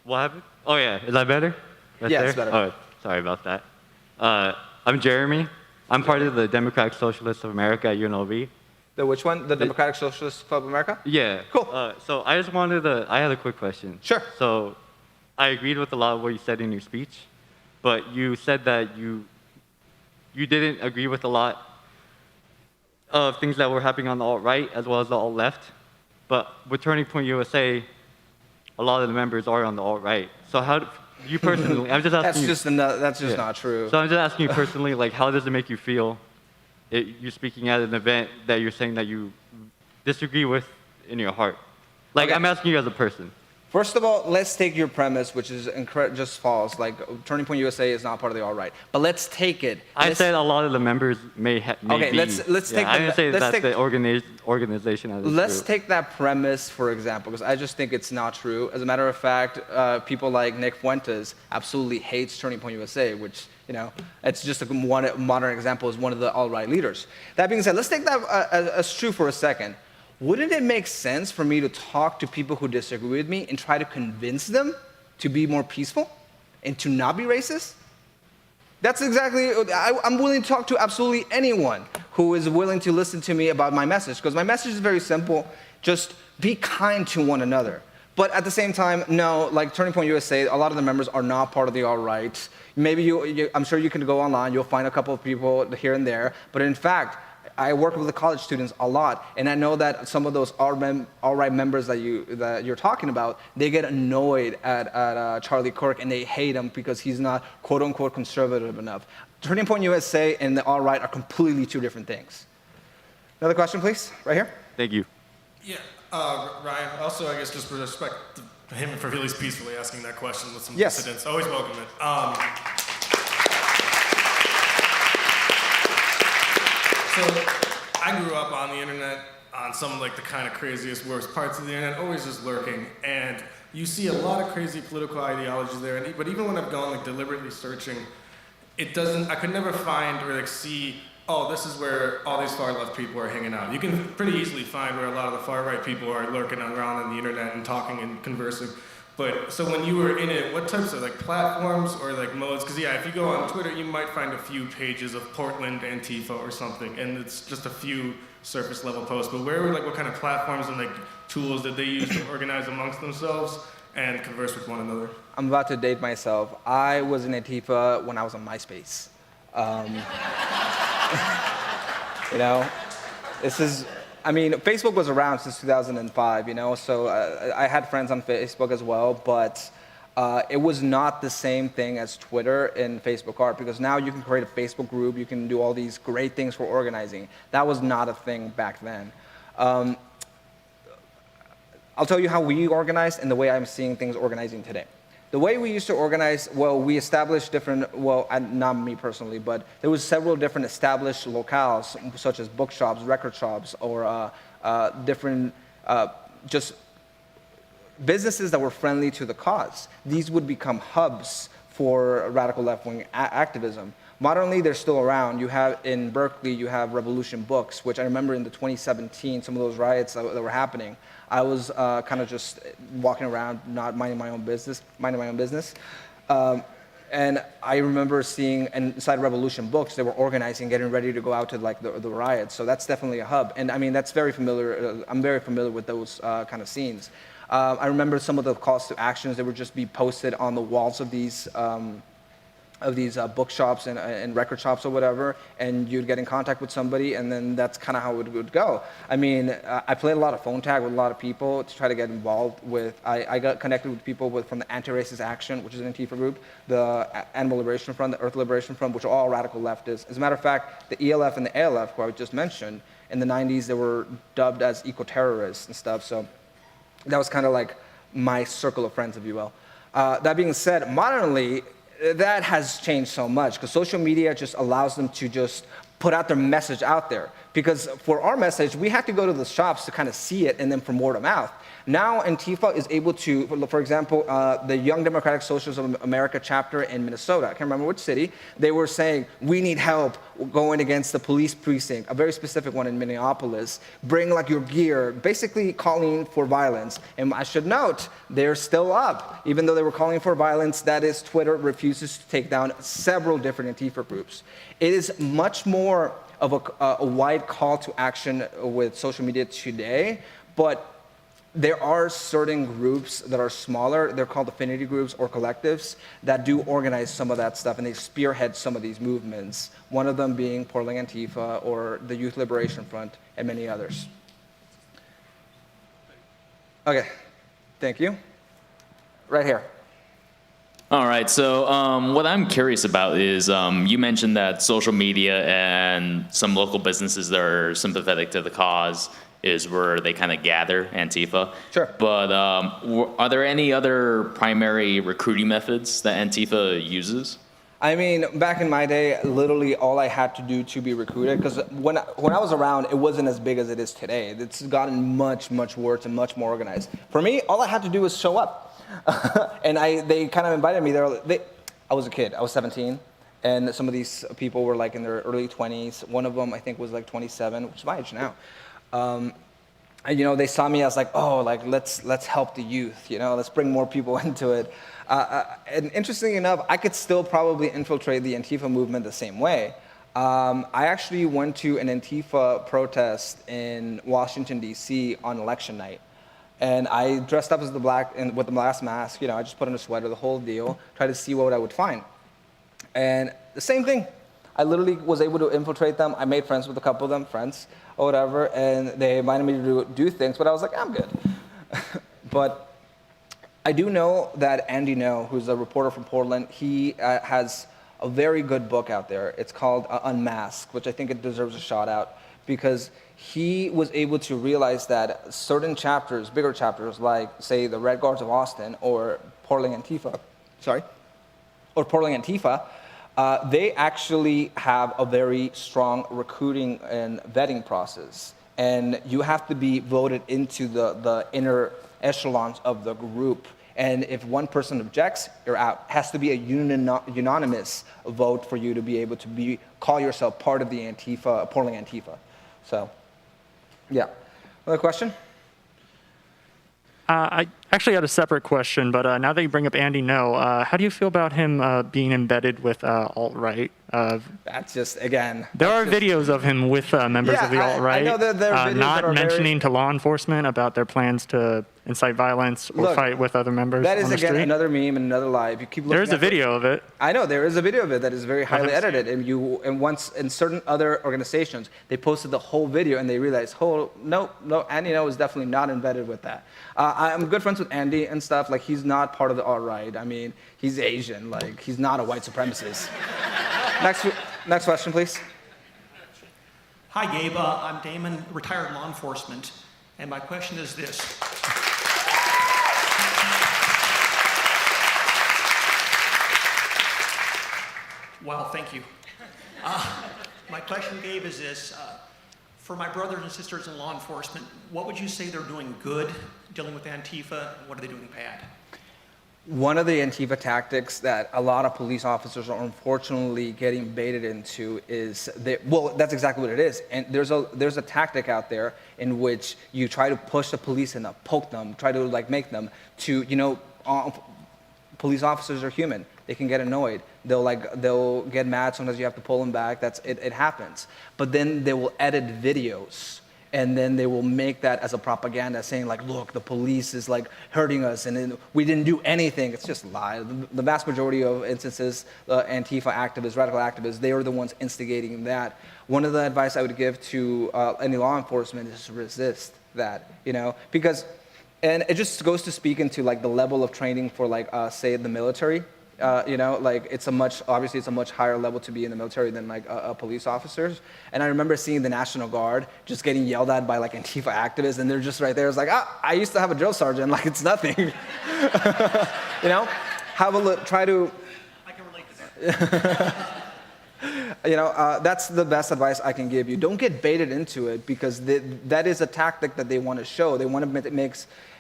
Speaker 6: What happened? Oh, yeah. Is that better? Right
Speaker 5: Yeah,
Speaker 6: there?
Speaker 5: it's better.
Speaker 6: Oh, sorry about that. I'm Jeremy. I'm part of the Democratic Socialists of America at UNLV.
Speaker 5: The which one? The Democratic Socialist Club of America?
Speaker 6: Yeah.
Speaker 5: Cool.
Speaker 6: So I just I had a quick question.
Speaker 5: Sure.
Speaker 6: So I agreed with a lot of what you said in your speech, but you said that you didn't agree with a lot of things that were happening on the alt-right as well as the alt-left. But with Turning Point USA, a lot of the members are on the alt-right. So how do you personally, I'm just asking
Speaker 5: That's just not true.
Speaker 6: So I'm just asking you personally, like, how does it make you feel you're speaking at an event that you're saying that you disagree with in your heart? Like,
Speaker 5: Okay.
Speaker 6: I'm asking you as a person.
Speaker 5: First of all, let's take your premise, which is just false. Like, Turning Point USA is not part of the alt-right. But let's take it.
Speaker 6: I said a lot of the members may
Speaker 5: Okay,
Speaker 6: be.
Speaker 5: let's take
Speaker 6: I didn't say
Speaker 5: let's
Speaker 6: that's
Speaker 5: take-
Speaker 6: the organization as a
Speaker 5: Let's
Speaker 6: group.
Speaker 5: take that premise, for example, because I just think it's not true. As a matter of fact, people like Nick Fuentes absolutely hates Turning Point USA, which, you know, it's just one modern example as one of the alt-right leaders. That being said, let's take that as true for a second. Wouldn't it make sense for me to talk to people who disagree with me and try to convince them to be more peaceful and to not be racist? That's exactly, I'm willing to talk to absolutely anyone who is willing to listen to me about my message, because my message is very simple. Just be kind to one another. But at the same time, no, like Turning Point USA, a lot of the members are not part of the alt-right. Maybe I'm sure you can go online, you'll find a couple of people here and there, but in fact, I work with the college students a lot, and I know that some of those alt-right members that you're talking about, they get annoyed at Charlie Kirk, and they hate him because he's not quote-unquote conservative enough. Turning Point USA and the alt-right are completely two different things. Another question, please, right here.
Speaker 6: Thank you.
Speaker 7: Yeah, Ryan, also, I guess just with respect to him for at least peacefully asking that question with some
Speaker 5: Yes.
Speaker 7: dissidents, always welcome it. So I grew up on the internet, on some of like the kind of craziest, worst parts of the internet, always just lurking. And you see a lot of crazy political ideology there. But even when I've gone like deliberately searching, I could never find or like see, oh, this is where all these far left people are hanging out. You can pretty easily find where a lot of the far right people are lurking around on the internet and talking and conversing. But so when you were in it, what types of like platforms or like modes? Because yeah, if you go on Twitter, you might find a few pages of Portland Antifa or something, and it's just a few surface level posts. But what kind of platforms and like tools did they use to organize amongst themselves and converse with one another?
Speaker 5: I'm about to date myself. I was in Antifa when I was on MySpace. You know, Facebook was around since 2005, you know, so I had friends on Facebook as well, but it was not the same thing as Twitter and Facebook are, because now you can create a Facebook group, you can do all these great things for organizing. That was not a thing back then. I'll tell you how we organized and the way I'm seeing things organizing today. The way we used to organize, well, we established different, well, not me personally, but there was several different established locales, such as bookshops, record shops, or different just businesses that were friendly to the cause. These would become hubs for radical left-wing activism. Modernly, they're still around. You have, in Berkeley, you have Revolution Books, which I remember in the 2017, some of those riots that were happening. I was kind of just walking around, not minding my own business. And I remember seeing inside Revolution Books, they were organizing, getting ready to go out to like the riots. So that's definitely a hub. And I mean, that's very familiar. I'm very familiar with those kind of scenes. I remember some of the calls to actions that would just be posted on the walls of these bookshops and record shops or whatever, and you'd get in contact with somebody, and then that's kind of how it would go. I mean, I played a lot of phone tag with a lot of people to try to get involved with, I got connected with people from the Anti-Racist Action, which is an Antifa group, the Animal Liberation Front, the Earth Liberation Front, which are all radical leftists. As a matter of fact, the ELF and the ALF, who I just mentioned, in the 90s, they were dubbed as eco-terrorists and stuff, so that was kind of like my circle of friends, if you will. That being said, modernly, that has changed so much, because social media just allows them to just put out their message out there. Because for our message, we have to go to the shops to kind of see it, and then from word of mouth. Now Antifa is able to, for example, the Young Democratic Socialists of America chapter in Minnesota, I can't remember which city, they were saying, we need help going against the police precinct, a very specific one in Minneapolis, bring like your gear, basically calling for violence. And I should note, they're still up. Even though they were calling for violence, that is, Twitter refuses to take down several different Antifa groups. It is much more of a wide call to action with social media today, but there are certain groups that are smaller, they're called affinity groups or collectives, that do organize some of that stuff and they spearhead some of these movements. One of them being Portland Antifa or the Youth Liberation Front and many others. Okay, thank you. Right here.
Speaker 8: All right, so what I'm curious about is you mentioned that social media and some local businesses that are sympathetic to the cause is where they kind of gather Antifa.
Speaker 5: Sure.
Speaker 8: But are there any other primary recruiting methods that Antifa uses?
Speaker 5: I mean, back in my day, literally all I had to do to be recruited, because when I was around, it wasn't as big as it is today. It's gotten much, much worse and much more organized. For me, all I had to do was show up. And they kind of invited me there. I was a kid, I was 17. And some of these people were like in their early 20s. One of them, I think, was like 27, which is my age now. And they saw me as like, oh, like let's help the youth, let's bring more people into it. And interestingly enough, I could still probably infiltrate the Antifa movement the same way. I actually went to an Antifa protest in Washington, D.C. on election night. And I dressed up as the black and with the last mask, I just put on a sweater, the whole deal, tried to see what I would find. And the same thing. I literally was able to infiltrate them. I made friends with a couple of them, friends or whatever, and they invited me to do things, but I was like, I'm good. But I do know that Andy No, who's a reporter from Portland, he has a very good book out there. It's called Unmasked, which I think it deserves a shout out, because he was able to realize that certain chapters, bigger chapters, like, say, the Red Guards of Austin or Portland Antifa, they actually have a very strong recruiting and vetting process. And you have to be voted into the inner echelons of the group. And if one person objects, you're out. It has to be a unanimous vote for you to be able to call yourself part of the Antifa, Portland Antifa. So, yeah. Another question?
Speaker 9: I actually had a separate question, but now that you bring up Andy No, how do you feel about him being embedded with alt-right?
Speaker 5: That's just, again...
Speaker 9: There are videos of him with members of the alt-right,
Speaker 5: I know that there are videos
Speaker 9: not mentioning to law enforcement about their plans to incite violence or fight with other members
Speaker 5: that is,
Speaker 9: on the
Speaker 5: again,
Speaker 9: street.
Speaker 5: Another meme and another lie. If you keep looking,
Speaker 9: there's a video of it.
Speaker 5: I know, there is a video of it that is very highly edited. And once, in certain other organizations, they posted the whole video and they realized, no, Andy No is definitely not embedded with that. I'm good friends with Andy and stuff. Like, he's not part of the alt-right. I mean, he's Asian. Like, he's not a white supremacist. Next question, please.
Speaker 10: Hi, Gabe. I'm Damon, retired law enforcement, and my question is this. Well, thank you. My question, Gabe, is this. For my brothers and sisters in law enforcement, what would you say they're doing good dealing with Antifa, and what are they doing bad?
Speaker 5: One of the Antifa tactics that a lot of police officers are unfortunately getting baited into is that's exactly what it is. And there's a tactic out there in which you try to push the police and poke them, try to make them to, police officers are human. They can get annoyed. They'll get mad. Sometimes you have to pull them back. It happens. But then they will edit videos, and then they will make that as a propaganda, saying look, the police is hurting us, and then we didn't do anything. It's just a lie. The vast majority of instances, Antifa activists, radical activists, they are the ones instigating that. One of the advice I would give to any law enforcement is to resist that, because, and it just goes to speak into the level of training for say the military. It's a much higher level to be in the military than police officers. And I remember seeing the National Guard just getting yelled at by Antifa activists, and they're just right there. It's I used to have a drill sergeant, it's nothing. Have a look, try to.
Speaker 10: I can relate to that.
Speaker 5: That's the best advice I can give you. Don't get baited into it, because that is a tactic that they want to show. They want to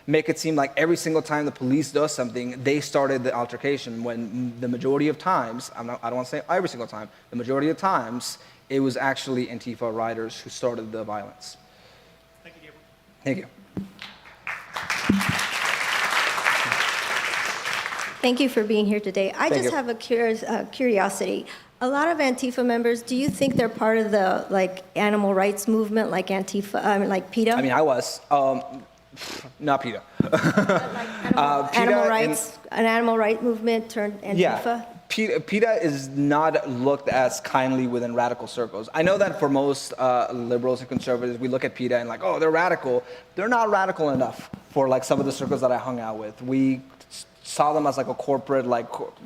Speaker 5: make it seem like every single time the police does something, they started the altercation, when the majority of times, I don't want to say every single time, the majority of times, it was actually Antifa riders who started the violence.
Speaker 10: Thank you, Gabriel.
Speaker 5: Thank you.
Speaker 11: Thank you for being here today. I
Speaker 5: Thank
Speaker 11: just
Speaker 5: you.
Speaker 11: have a curiosity. A lot of Antifa members, do you think they're part of the animal rights movement, like Antifa, like PETA?
Speaker 5: I mean, I was. Not PETA.
Speaker 11: Animal rights, an animal right movement turned Antifa?
Speaker 5: Yeah. PETA is not looked as kindly within radical circles. I know that for most liberals and conservatives, we look at PETA and oh, they're radical. They're not radical enough for some of the circles that I hung out with. We saw them as a corporate,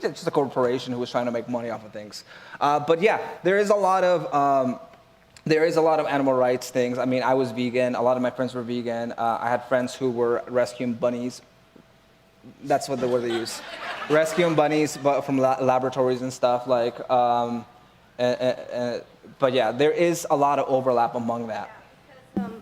Speaker 5: just a corporation who was trying to make money off of things. But yeah, there is a lot of animal rights things. I mean, I was vegan. A lot of my friends were vegan. I had friends who were rescuing bunnies. That's what the word they use. Rescuing bunnies, but from laboratories and stuff. But yeah, there is a lot of overlap among that.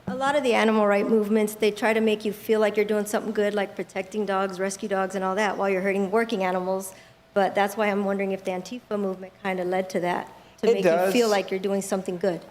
Speaker 11: A lot of the animal right movements, they try to make you feel like you're doing something good, like protecting dogs, rescue dogs, and all that, while you're hurting working animals. But that's why I'm wondering if the Antifa movement kind of led to that, to make you feel like you're doing something good.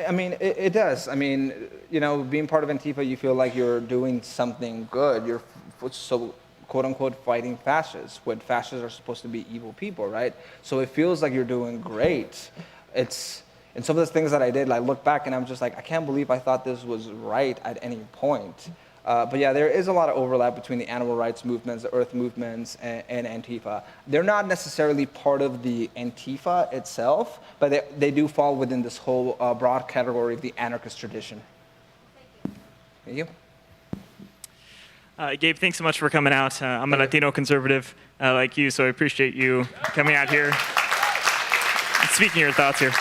Speaker 5: I mean, it does. I mean, being part of Antifa, you feel like you're doing something good. You're so, quote unquote, fighting fascists, when fascists are supposed to be evil people, right? So it feels like you're doing great. And some of the things that I did, I look back and I'm just I can't believe I thought this was right at any point. But yeah, there is a lot of overlap between the animal rights movements, the earth movements, and Antifa. They're not necessarily part of the Antifa itself, but they do fall within this whole broad category of the anarchist tradition. Thank you.
Speaker 12: Gabe, thanks so much for coming out. I'm a Latino conservative like you, so I appreciate you coming out here and speaking your thoughts here.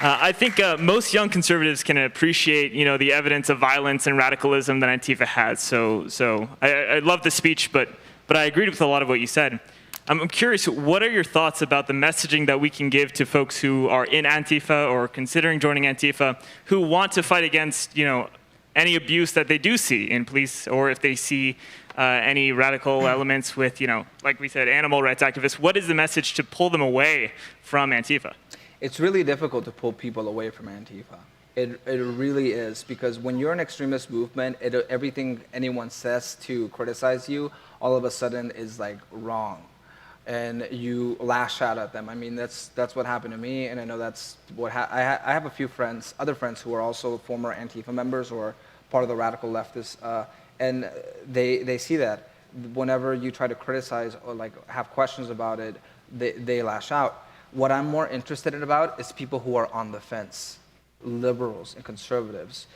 Speaker 12: I think most young conservatives can appreciate, the evidence of violence and radicalism that Antifa has. So I love the speech, but I agreed with a lot of what you said. I'm curious, what are your thoughts about the messaging that we can give to folks who are in Antifa or considering joining Antifa, who want to fight against, any abuse that they do see in police, or if they see any radical elements with, like we said, animal rights activists? What is the message to pull them away from Antifa?
Speaker 5: It's really difficult to pull people away from Antifa. It really is, because when you're an extremist movement, everything anyone says to criticize you, all of a sudden is wrong, and you lash out at them. I mean, that's what happened to me, and I know that's what I have a few friends, other friends who are also former Antifa members or part of the radical leftists, and they see that whenever you try to criticize or have questions about it, they lash out. What I'm more interested in about is people who are on the fence, liberals and conservatives.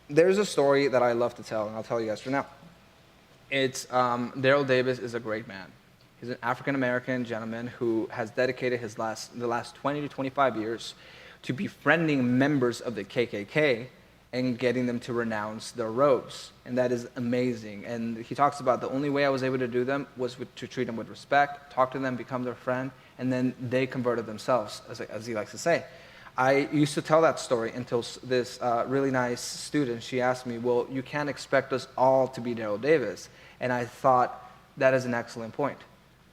Speaker 5: There's a story that I love to tell, and I'll tell you guys for now. It's Daryl Davis is a great man. He's an African-American gentleman who has dedicated the last 20 to 25 years to befriending members of the KKK and getting them to renounce their robes. And that is amazing. And he talks about the only way I was able to do them was to treat them with respect, talk to them, become their friend, and then they converted themselves, as he likes to say. I used to tell that story until this really nice student, she asked me, well, you can't expect us all to be Daryl Davis. And I thought, that is an excellent point.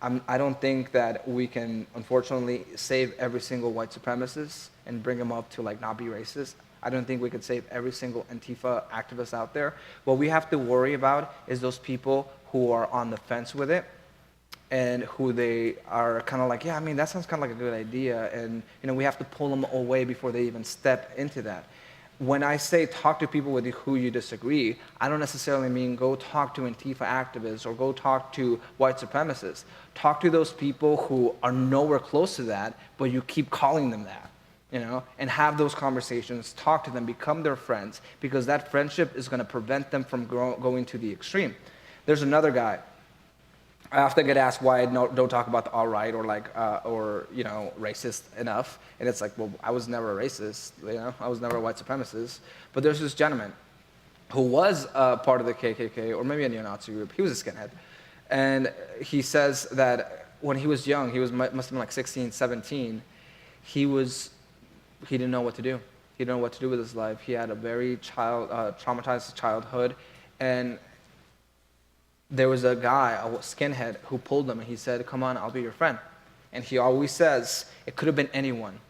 Speaker 5: I don't think that we can, unfortunately, save every single white supremacist and bring them up to not be racist. I don't think we could save every single Antifa activist out there. What we have to worry about is those people who are on the fence with it, and who they are kind of yeah, I mean, that sounds kind of like a good idea, and we have to pull them away before they even step into that. When I say talk to people with who you disagree, I don't necessarily mean go talk to Antifa activists or go talk to white supremacists. Talk to those people who are nowhere close to that, but you keep calling them that, and have those conversations, talk to them, become their friends, because that friendship is going to prevent them from going to the extreme. There's another guy. I often get asked why I don't talk about the alt-right or racist enough, and it's well, I was never a racist, I was never a white supremacist. But there's this gentleman who was part of the KKK or maybe a neo-Nazi group. He was a skinhead, and he says that when he was young, must have been 16, 17. He didn't know what to do. He didn't know what to do with his life. He had a very traumatized childhood, And there was a guy, a skinhead, who pulled him, and he said, "Come on, I'll be your friend." And he always says, it could have been anyone.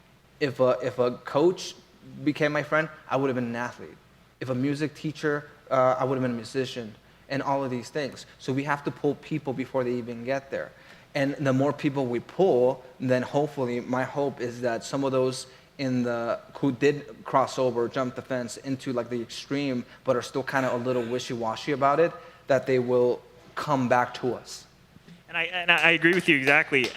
Speaker 5: If a coach became my friend, I would have been an athlete. If a music teacher, I would have been a musician, and all of these things. So we have to pull people before they even get there. And the more people we pull, then hopefully, my hope is that some of those who did cross over, jump the fence into like the extreme, but are still kind of a little wishy-washy about it, that they will come back to us.
Speaker 12: And I agree with you exactly.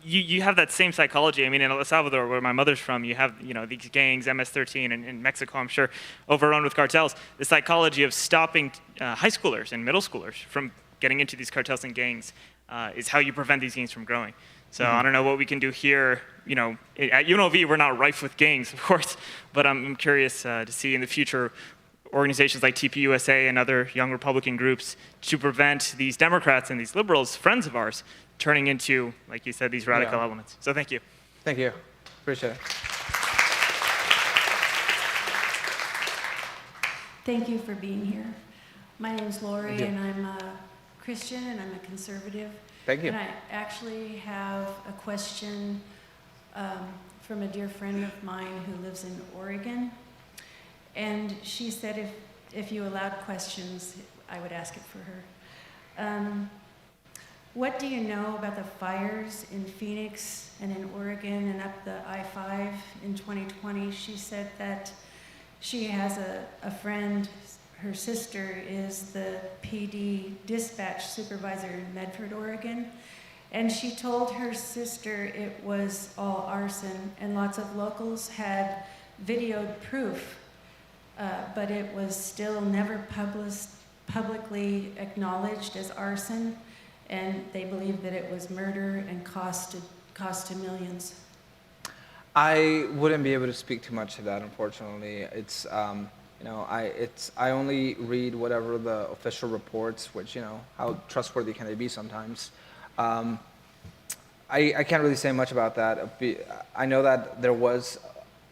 Speaker 12: You have that same psychology. I mean, in El Salvador, where my mother's from, you have these gangs, MS-13, and in Mexico, I'm sure, overrun with cartels. The psychology of stopping high schoolers and middle schoolers from getting into these cartels and gangs is how you prevent these gangs from growing. So I don't know what we can do here. At UNLV, we're not rife with gangs, of course, but I'm curious to see in the future organizations like TPUSA and other young Republican groups to prevent these Democrats and these liberals, friends of ours, turning into, like you said, these radical elements. So thank you.
Speaker 5: Thank you. Appreciate it.
Speaker 1: Thank you for being here. My name is Lori,
Speaker 5: Thank you.
Speaker 1: and I'm a Christian, and I'm a conservative.
Speaker 5: Thank you.
Speaker 1: And I actually have a question from a dear friend of mine who lives in Oregon. And she said if you allowed questions, I would ask it for her. What do you know about the fires in Phoenix and in Oregon and up the I-5 in 2020? She said that she has a friend, her sister is the PD dispatch supervisor in Medford, Oregon. And she told her sister it was all arson, and lots of locals had videoed proof, but it was still never publicly acknowledged as arson, and they believed that it was murder and cost to millions.
Speaker 5: I wouldn't be able to speak too much to that, unfortunately. It's I only read whatever the official reports, which how trustworthy can they be sometimes. I can't really say much about that. I know that there was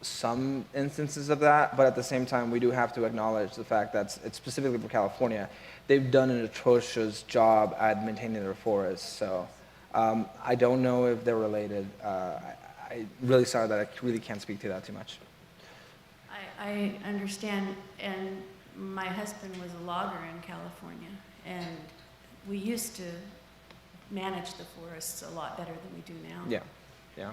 Speaker 5: some instances of that, but at the same time, we do have to acknowledge the fact that it's specifically for California, they've done an atrocious job at maintaining their forests. So I don't know if they're related. I'm really sorry that I really can't speak to that too much.
Speaker 1: I understand, and my husband was a logger in California, and we used to manage the forests a lot better than we do now.
Speaker 5: Yeah.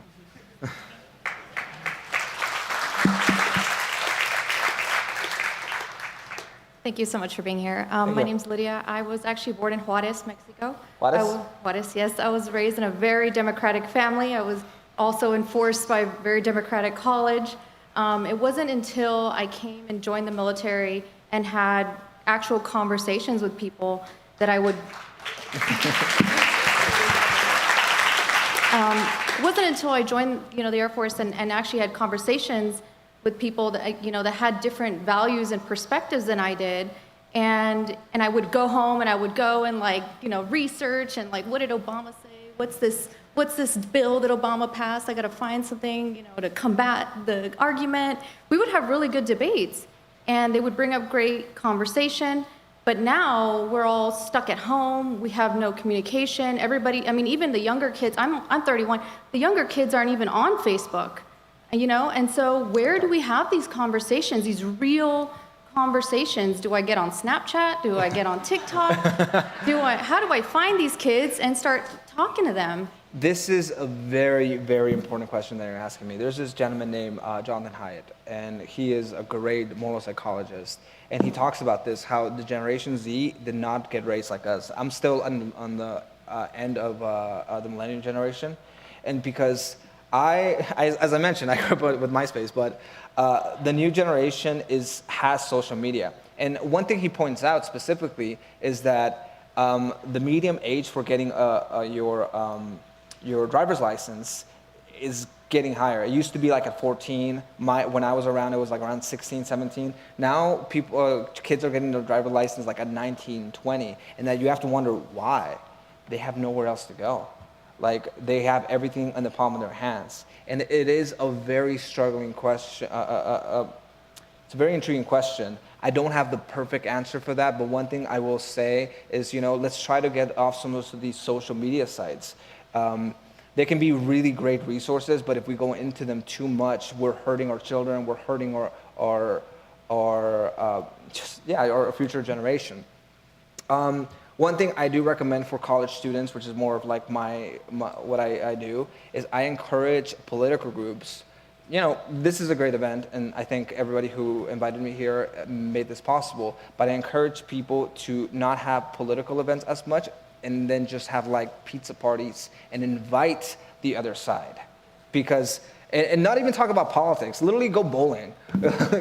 Speaker 4: Thank you so much for being here. My name's Lydia. I was actually born in Juarez, Mexico.
Speaker 5: Juarez?
Speaker 4: Juarez, yes. I was raised in a very democratic family. I was also enforced by a very democratic college. It wasn't until I came and joined the military and had actual conversations with people that I would... It wasn't until I joined, the Air Force and actually had conversations with people that, that had different values and perspectives than I did. And I would go home and I would go and research and what did Obama say? What's this bill that Obama passed? I got to find something, to combat the argument. We would have really good debates, and they would bring up great conversation. But now we're all stuck at home. We have no communication. Everybody, even the younger kids. I'm 31. The younger kids aren't even on Facebook, And so where do we have these conversations? These real conversations? Do I get on Snapchat? Do I get on TikTok? How do I find these kids and start talking to them?
Speaker 5: This is a very, very important question that you're asking me. There's this gentleman named Jonathan Haidt, and he is a great moral psychologist. And he talks about this, how the Generation Z did not get raised like us. I'm still on the end of the millennial generation. And because as I mentioned, I grew up with MySpace, but the new generation has social media. And one thing he points out specifically is that the median age for getting your driver's license is getting higher. It used to be at 14. When I was around, it was around 16, 17. Now kids are getting their driver's license at 19, 20, and that you have to wonder why. They have nowhere else to go. They have everything in the palm of their hands. And it is a very struggling question. It's a very intriguing question. I don't have the perfect answer for that, but one thing I will say is, let's try to get off some of these social media sites. They can be really great resources, but if we go into them too much, we're hurting our children, we're hurting our future generation. One thing I do recommend for college students, which is more of like what I do, is I encourage political groups. This is a great event, and I think everybody who invited me here made this possible, but I encourage people to not have political events as much and then just have like pizza parties and invite the other side. Because, and not even talk about politics, literally go bowling.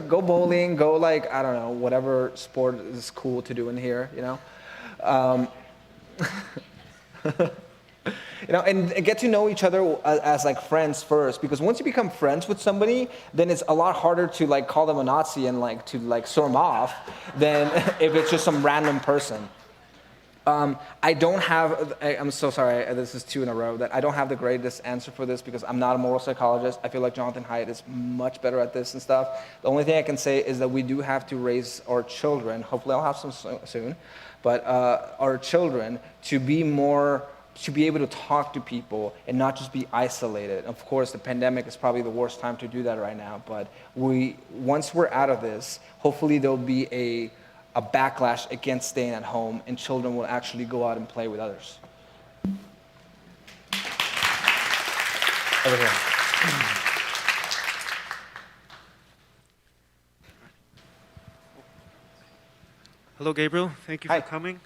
Speaker 5: Go bowling, go like, I don't know, whatever sport is cool to do in here, and get to know each other as like friends first, because once you become friends with somebody, then it's a lot harder to like call them a Nazi and like to like storm off than if it's just some random person. I'm so sorry, this is 2 in a row, that I don't have the greatest answer for this because I'm not a moral psychologist. I feel like Jonathan Haidt is much better at this and stuff. The only thing I can say is that we do have to raise our children, hopefully I'll have some soon, but our children to be able to talk to people and not just be isolated. Of course, the pandemic is probably the worst time to do that right now, but once we're out of this, hopefully there'll be a backlash against staying at home, and children will actually go out and play with others. Over here.
Speaker 13: Hello, Gabriel. Thank you for coming.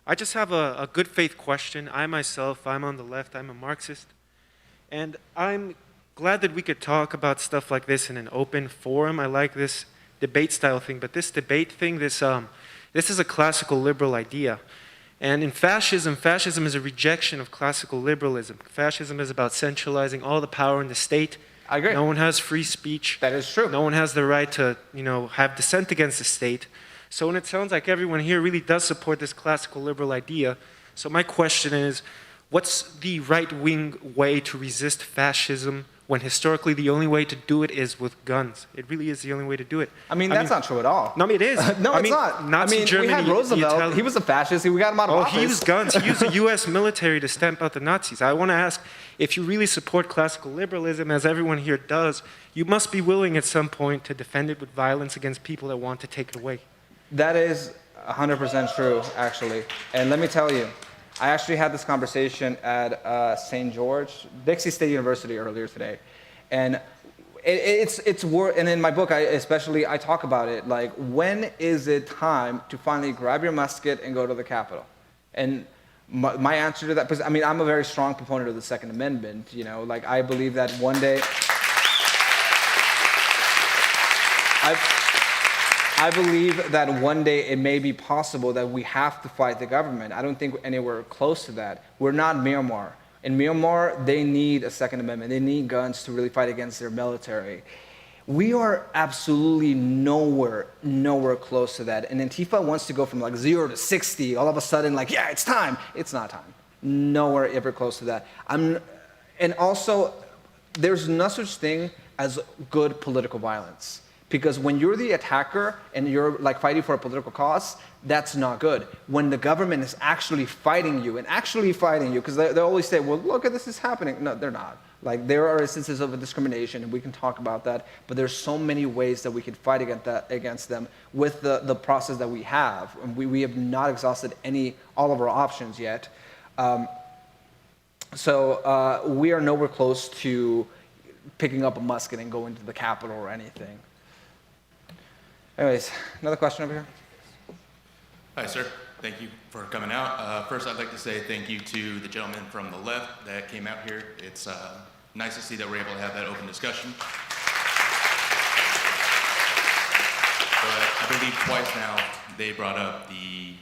Speaker 13: I just have a good faith question. I'm on the left, I'm a Marxist, and I'm glad that we could talk about stuff like this in an open forum. I like this debate style thing, but this debate thing, this is a classical liberal idea. And in fascism is a rejection of classical liberalism. Fascism is about centralizing all the power in the state.
Speaker 5: I agree.
Speaker 13: No one has free speech.
Speaker 5: That is true.
Speaker 13: No one has the right to, have dissent against the state. So when it sounds like everyone here really does support this classical liberal idea, so my question is, what's the right-wing way to resist fascism when historically the only way to do it is with guns? It really is the only way to do it.
Speaker 5: That's not true at all.
Speaker 13: No, it is.
Speaker 5: No, it's not.
Speaker 13: Nazi Germany,
Speaker 5: we had Roosevelt. He was a fascist. We got him out of office.
Speaker 13: He used guns. He used the U.S. military to stamp out the Nazis. I want to ask, if you really support classical liberalism, as everyone here does, you must be willing at some point to defend it with violence against people that want to take it away.
Speaker 5: That is 100% true, actually. And let me tell you, I actually had this conversation at St. George, Dixie State University earlier today. And and in my book, I talk about it, like, when is it time to finally grab your musket and go to the Capitol? And my answer to that, because I'm a very strong proponent of the Second Amendment, I believe that one day, I believe that one day it may be possible that we have to fight the government. I don't think we're anywhere close to that. We're not Myanmar. In Myanmar, they need a Second Amendment. They need guns to really fight against their military. We are absolutely nowhere close to that. And Antifa wants to go from like 0 to 60, all of a sudden, like, yeah, it's time. It's not time. Nowhere ever close to that. And also, there's no such thing as good political violence. Because when you're the attacker and you're like fighting for a political cause, that's not good. When the government is actually fighting you, because they always say, well, look, this is happening. No, they're not. Like, there are instances of discrimination, and we can talk about that, but there's so many ways that we can fight against them with the process that we have. And we have not exhausted all of our options yet. So we are nowhere close to picking up a musket and going to the Capitol or anything. Anyways, another question over here.
Speaker 14: Hi, sir. Thank you for coming out. First, I'd like to say thank you to the gentleman from the left that came out here. It's nice to see that we're able to have that open discussion. But I believe twice now they brought up the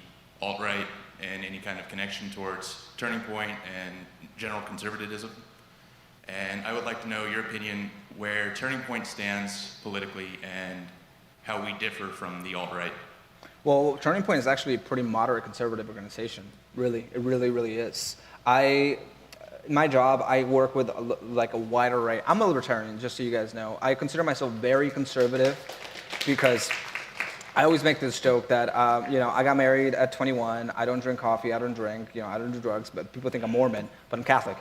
Speaker 14: alt-right and any kind of connection towards Turning Point and general conservatism. And I would like to know your opinion where Turning Point stands politically and how we differ from the alt-right.
Speaker 5: Well, Turning Point is actually a pretty moderate conservative organization. Really, it really is. In my job, I work with a wide array. I'm a libertarian, just so you guys know. I consider myself very conservative, because I always make this joke that, I got married at 21. I don't drink coffee. I don't drink. I don't do drugs. But people think I'm Mormon, but I'm Catholic.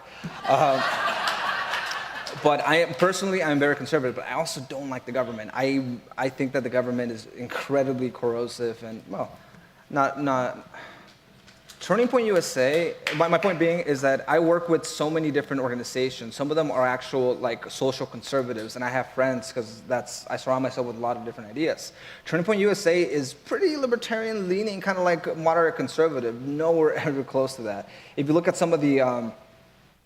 Speaker 5: But I'm very conservative. But I also don't like the government. I think that the government is incredibly corrosive and not. Turning Point USA, my point being is that I work with so many different organizations. Some of them are actual social conservatives, and I have friends because I surround myself with a lot of different ideas. Turning Point USA is pretty libertarian leaning, kind of like moderate conservative, nowhere ever close to that. If you look at some of the,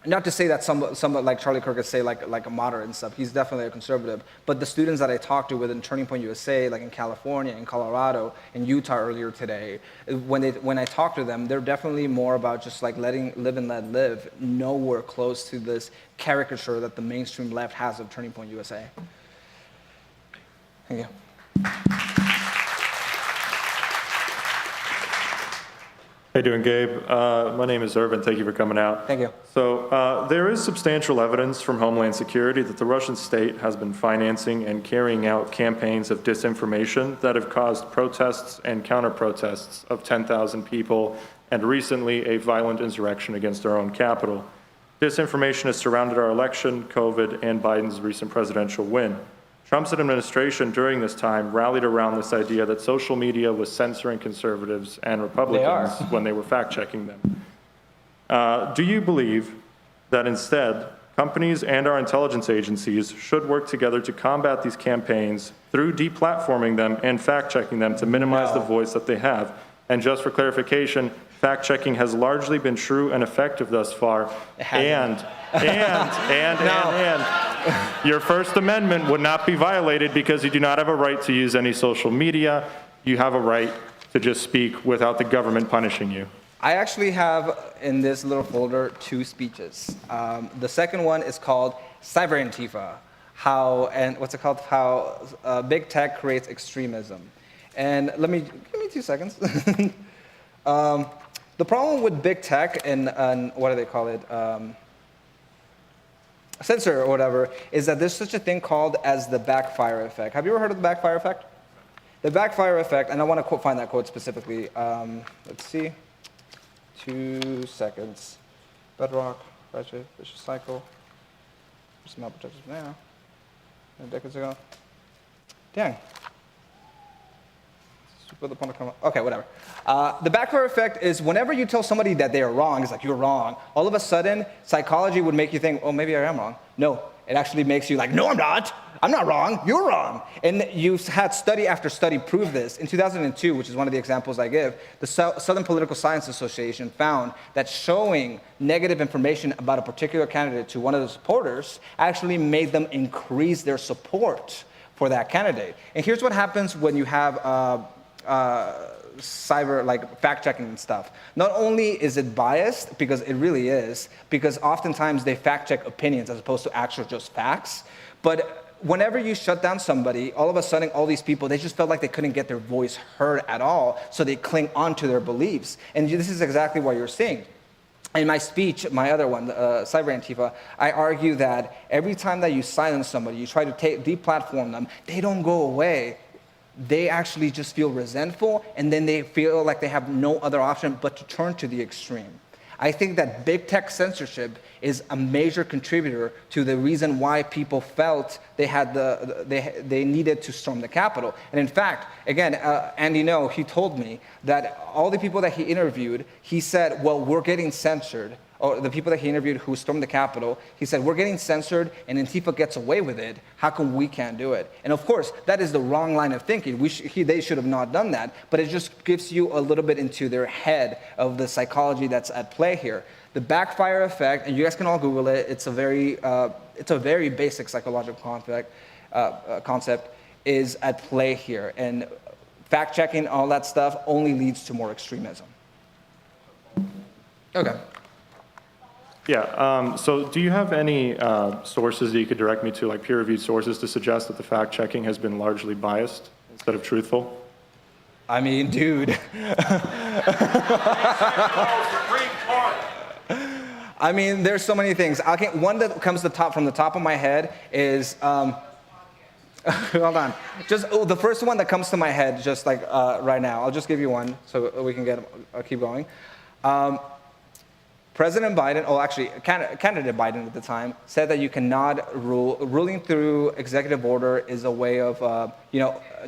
Speaker 5: not to say that some like Charlie Kirk could say like a moderate and stuff, he's definitely a conservative, but the students that I talked to within Turning Point USA, like in California, in Colorado, in Utah earlier today, when I talk to them, they're definitely more about just like letting live and let live, nowhere close to this caricature that the mainstream left has of Turning Point USA. Thank you.
Speaker 15: How you doing, Gabe? My name is Irvin. Thank you for coming out.
Speaker 5: Thank you.
Speaker 15: So there is substantial evidence from Homeland Security that the Russian state has been financing and carrying out campaigns of disinformation that have caused protests and counter-protests of 10,000 people, and recently a violent insurrection against our own capital. Disinformation has surrounded our election, COVID, and Biden's recent presidential win. Trump's administration during this time rallied around this idea that social media was censoring conservatives and Republicans when they were fact-checking them. Do you believe that instead, companies and our intelligence agencies should work together to combat these campaigns through deplatforming them and fact-checking them to minimize the voice that they have? And just for clarification, fact-checking has largely been true and effective thus far. And your First Amendment would not be violated because you do not have a right to use any social media. You have a right to just speak without the government punishing you.
Speaker 5: I actually have in this little folder 2 speeches. The second one is called Cyber Antifa. How big tech creates extremism. And give me 2 seconds. The problem with big tech and what do they call it? Censor or whatever, is that there's such a thing called as the backfire effect. Have you ever heard of the backfire effect? The backfire effect, and I want to find that quote specifically. Let's see. 2 seconds. Bedrock, vicious cycle. Some malprotections now. Decades ago. Dang. Okay, whatever. The backfire effect is whenever you tell somebody that they are wrong, it's like, you're wrong. All of a sudden, psychology would make you think, oh, maybe I am wrong. No, it actually makes you like, no, I'm not. I'm not wrong. You're wrong. And you've had study after study prove this. In 2002, which is one of the examples I give, the Southern Political Science Association found that showing negative information about a particular candidate to one of the supporters actually made them increase their support for that candidate. And here's what happens when you have cyber fact-checking and stuff. Not only is it biased, because it really is, because oftentimes they fact-check opinions as opposed to actual just facts, but whenever you shut down somebody, all of a sudden all these people, they just felt like they couldn't get their voice heard at all, so they cling on to their beliefs. And this is exactly what you're seeing. In my speech, my other one, Cyber Antifa, I argue that every time that you silence somebody, you try to deplatform them, they don't go away. They actually just feel resentful, and then they feel like they have no other option but to turn to the extreme. I think that big tech censorship is a major contributor to the reason why people felt they needed to storm the Capitol. And in fact, again, Andy No, he told me that all the people that he interviewed, he said, well, we're getting censored. Or the people that he interviewed who stormed the Capitol, he said, we're getting censored and Antifa gets away with it. How come we can't do it? And of course, that is the wrong line of thinking. They should have not done that, but it just gives you a little bit into their head of the psychology that's at play here. The backfire effect, and you guys can all Google it, it's a very basic psychological concept is at play here. And fact-checking, all that stuff only leads to more extremism. Okay.
Speaker 15: Yeah, so do you have any sources that you could direct me to, like peer-reviewed sources, to suggest that the fact-checking has been largely biased instead of truthful?
Speaker 5: I mean, dude. I mean, there's so many things. One that comes from the top of my head is Hold on. Just the first one that comes to my head, just like right now. I'll just give you one so we can keep going. President Biden, oh, actually, candidate Biden at the time, said that you cannot ruling through executive order is a way of,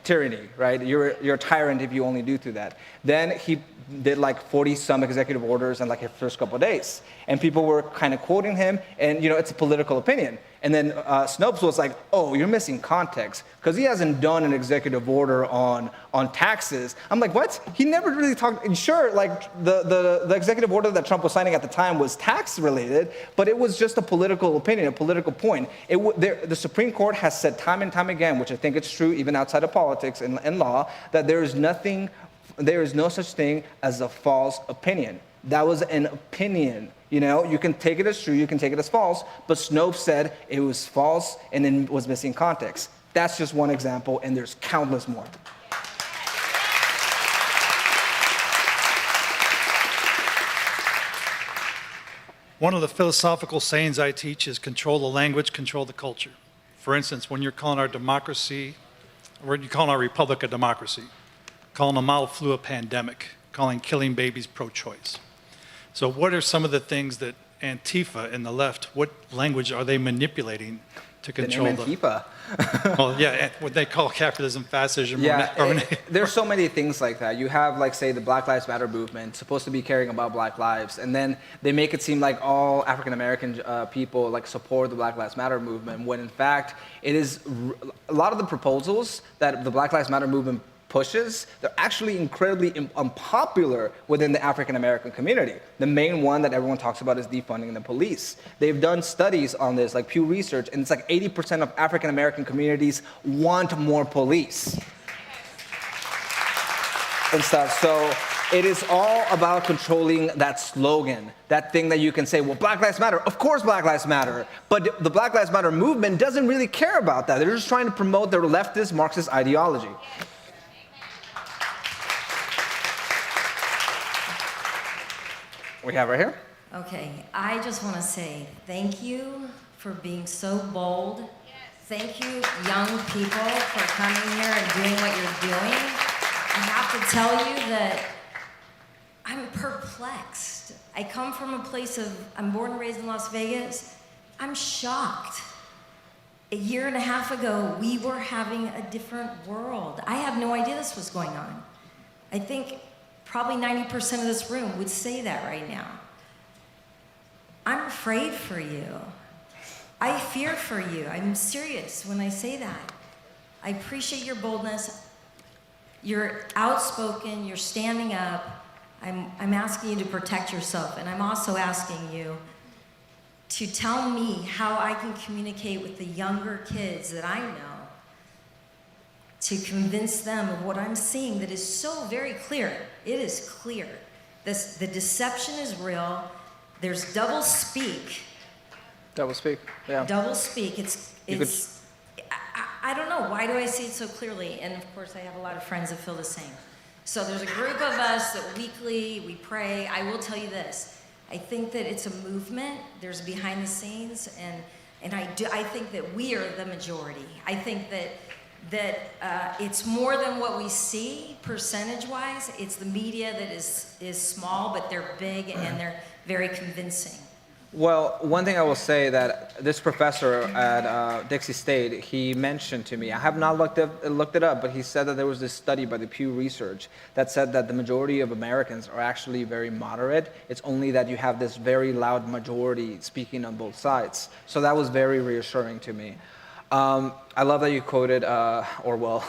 Speaker 5: tyranny, right? You're a tyrant if you only do through that. Then he did like 40 some executive orders in like his first couple of days. And people were kind of quoting him, and it's a political opinion. And then Snopes was like, oh, you're missing context, because he hasn't done an executive order on taxes. I'm like, what? He never really talked, and sure, like the executive order that Trump was signing at the time was tax related, but it was just a political opinion, a political point. The Supreme Court has said time and time again, which I think it's true even outside of politics and law, that there is no such thing as a false opinion. That was an opinion. You can take it as true, you can take it as false, but Snopes said it was false and then was missing context. That's just one example, and there's countless more.
Speaker 16: One of the philosophical sayings I teach is control the language, control the culture. For instance, when you're calling our democracy, or you're calling our republic a democracy, calling a model flu a pandemic, calling killing babies pro-choice. So what are some of the things that Antifa and the left, what language are they manipulating to control
Speaker 5: the name Antifa?
Speaker 16: Well, yeah, what they call capitalism, fascism.
Speaker 5: There's so many things like that. You have, like, say, the Black Lives Matter movement, supposed to be caring about Black lives, and then they make it seem like all African American people like support the Black Lives Matter movement, when in fact it is a lot of the proposals that the Black Lives Matter movement pushes, they're actually incredibly unpopular within the African American community. The main one that everyone talks about is defunding the police. They've done studies on this, like Pew Research, and it's like 80% of African American communities want more police and stuff. So it is all about controlling that slogan, that thing that you can say, well, Black Lives Matter. Of course Black Lives Matter. But the Black Lives Matter movement doesn't really care about that. They're just trying to promote their leftist Marxist ideology. We have right here.
Speaker 17: Okay, I just want to say thank you for being so bold. Thank you, young people, for coming here and doing what you're doing. I have to tell you that I'm perplexed. I come from a place I'm born and raised in Las Vegas. I'm shocked. A year and a half ago, we were having a different world. I had no idea this was going on. I think probably 90% of this room would say that right now. I'm afraid for you. I fear for you. I'm serious when I say that. I appreciate your boldness. You're outspoken, you're standing up. I'm asking you to protect yourself, and I'm also asking you to tell me how I can communicate with the younger kids that I know to convince them of what I'm seeing that is so very clear. It is clear. The deception is real. There's double speak.
Speaker 5: Double speak, yeah.
Speaker 17: Double speak. I don't know. Why do I see it so clearly? And of course, I have a lot of friends that feel the same. So there's a group of us that weekly, we pray. I will tell you this. I think that it's a movement. There's behind the scenes, and I think that we are the majority. I think that it's more than what we see percentage-wise. It's the media that is small, but they're big and they're very convincing.
Speaker 5: Well, one thing I will say that this professor at Dixie State, he mentioned to me, I have not looked it up, but he said that there was this study by the Pew Research that said that the majority of Americans are actually very moderate. It's only that you have this very loud majority speaking on both sides. So that was very reassuring to me. I love that you quoted Orwell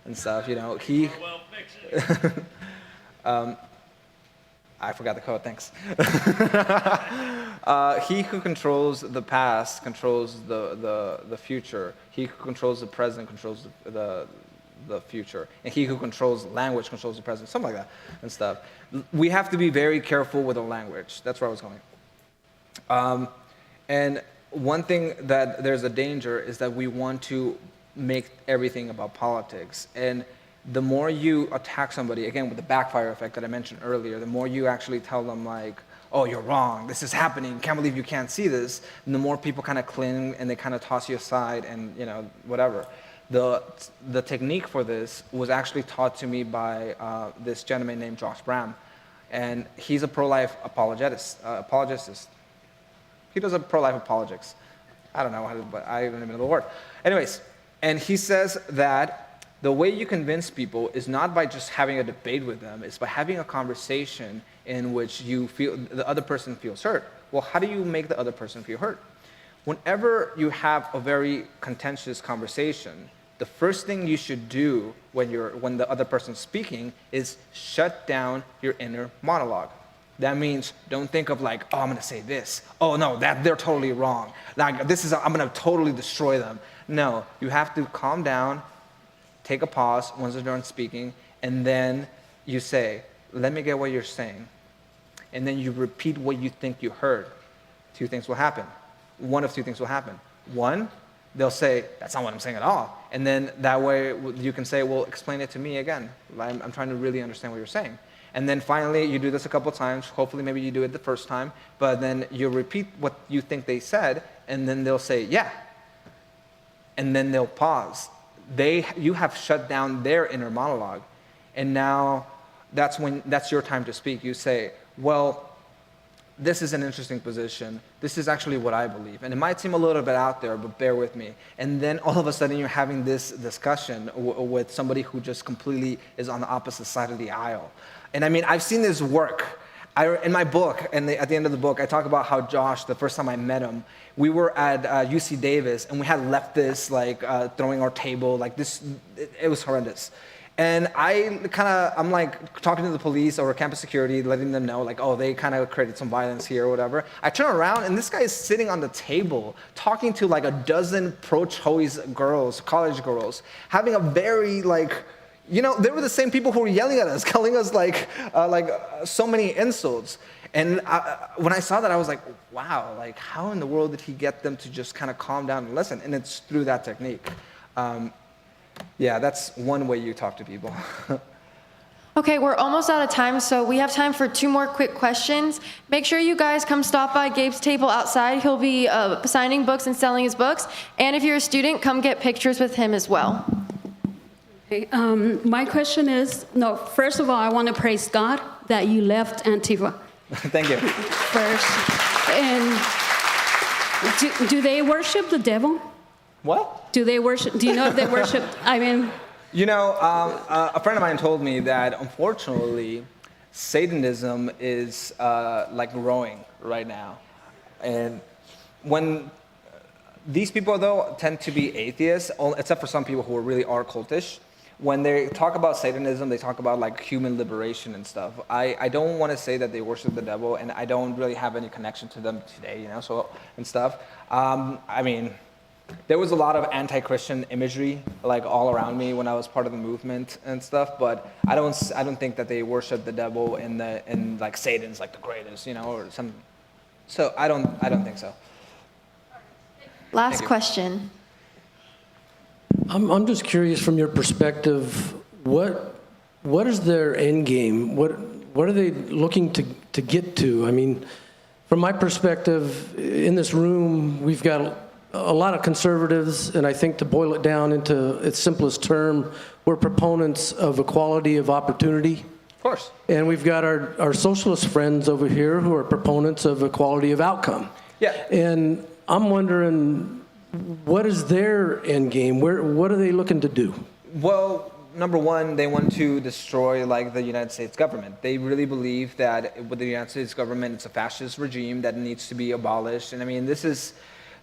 Speaker 5: and stuff. He. I forgot the quote. Thanks. He who controls the past controls the future. He who controls the present controls the future, and he who controls language controls the present. Something like that and stuff. We have to be very careful with our language. That's where I was going. And one thing that there's a danger is that we want to make everything about politics. And the more you attack somebody, again, with the backfire effect that I mentioned earlier, the more you actually tell them like, oh, you're wrong, this is happening, can't believe you can't see this, and the more people kind of cling and they kind of toss you aside and, whatever. The technique for this was actually taught to me by this gentleman named Josh Bram, and he's a pro-life apologist. He does a pro-life apologetics. I don't know how to, but I don't even know the word. Anyways, and he says that the way you convince people is not by just having a debate with them, it's by having a conversation in which you feel the other person feels hurt. Well, how do you make the other person feel hurt? Whenever you have a very contentious conversation, the first thing you should do when the other person's speaking is shut down your inner monologue. That means don't think of like, oh, I'm gonna say this. Oh no, they're totally wrong. Like I'm gonna totally destroy them. No, you have to calm down, take a pause once they're done speaking, and then you say, let me get what you're saying. And then you repeat what you think you heard. Two things will happen. One of two things will happen. One, they'll say, that's not what I'm saying at all. And then that way you can say, well, explain it to me again. I'm trying to really understand what you're saying. And then finally, you do this a couple of times. Hopefully, maybe you do it the first time. But then you repeat what you think they said, and then they'll say, yeah. And then they'll pause. You have shut down their inner monologue. And now that's your time to speak. You say, well, this is an interesting position. This is actually what I believe. And it might seem a little bit out there, but bear with me. And then all of a sudden you're having this discussion with somebody who just completely is on the opposite side of the aisle. And I mean, I've seen this work. In my book, and at the end of the book, I talk about how Josh, the first time I met him, we were at UC Davis, and we had leftists throwing our table, like this, it was horrendous. And I'm like talking to the police or campus security, letting them know like, oh, they kind of created some violence here or whatever. I turn around and this guy is sitting on the table talking to like a dozen pro-choice girls, college girls, having a very they were the same people who were yelling at us, calling us so many insults. And when I saw that, I was like, wow, like how in the world did he get them to just kind of calm down and listen? And it's through that technique. Yeah, that's one way you talk to people.
Speaker 4: Okay, we're almost out of time, so we have time for 2 more quick questions. Make sure you guys come stop by Gabe's table outside. He'll be signing books and selling his books. And if you're a student, come get pictures with him as well.
Speaker 18: Okay, my question is, first of all, I want to praise God that you left Antifa.
Speaker 5: Thank you.
Speaker 18: First. And do they worship the devil?
Speaker 5: What?
Speaker 18: Do you know if they worship,
Speaker 5: a friend of mine told me that unfortunately, Satanism is growing right now. And when these people though tend to be atheists, except for some people who really are cultish, when they talk about Satanism, they talk about like human liberation and stuff. I don't want to say that they worship the devil, and I don't really have any connection to them today, and stuff. There was a lot of anti-Christian imagery like all around me when I was part of the movement and stuff, but I don't think that they worship the devil and like Satan's like the greatest, or some. So I don't think so.
Speaker 4: Last question.
Speaker 19: I'm just curious from your perspective, what is their end game? What are they looking to get to? I mean, from my perspective, in this room, we've got a lot of conservatives, and I think to boil it down into its simplest term, we're proponents of equality of opportunity.
Speaker 5: Of course.
Speaker 19: And we've got our socialist friends over here who are proponents of equality of outcome.
Speaker 5: Yeah.
Speaker 19: And I'm wondering, what is their end game? What are they looking to do?
Speaker 5: Well, number one, they want to destroy the United States government. They really believe that with the United States government, it's a fascist regime that needs to be abolished. And I mean, this is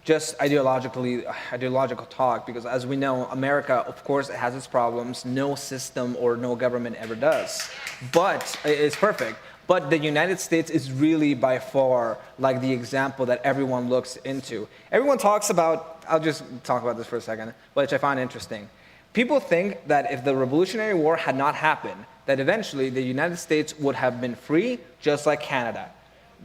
Speaker 5: just ideological talk, because as we know, America, of course, it has its problems. No system or no government ever does. But it's perfect. But the United States is really by far the example that everyone looks into. Everyone talks about, I'll just talk about this for a second, which I find interesting. People think that if the Revolutionary War had not happened, that eventually the United States would have been free, just like Canada.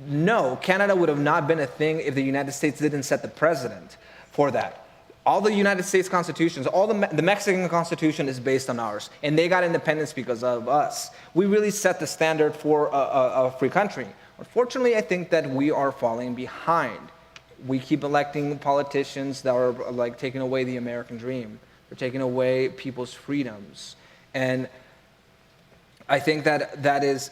Speaker 5: No, Canada would have not been a thing if the United States didn't set the precedent for that. All the United States constitutions, all the Mexican Constitution is based on ours, and they got independence because of us. We really set the standard for a free country. Unfortunately, I think that we are falling behind. We keep electing politicians that are taking away the American dream. They're taking away people's freedoms. And I think that is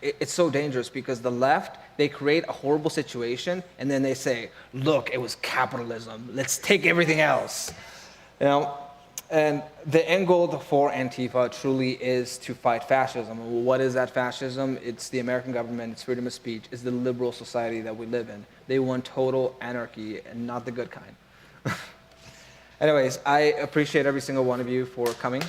Speaker 5: it's so dangerous because the left, they create a horrible situation and then they say, look, it was capitalism. Let's take everything else. You know, and the end goal for Antifa truly is to fight fascism. What is that fascism? It's the American government, it's freedom of speech, it's the liberal society that we live in. They want total anarchy and not the good kind. Anyways, I appreciate every single one of you for coming.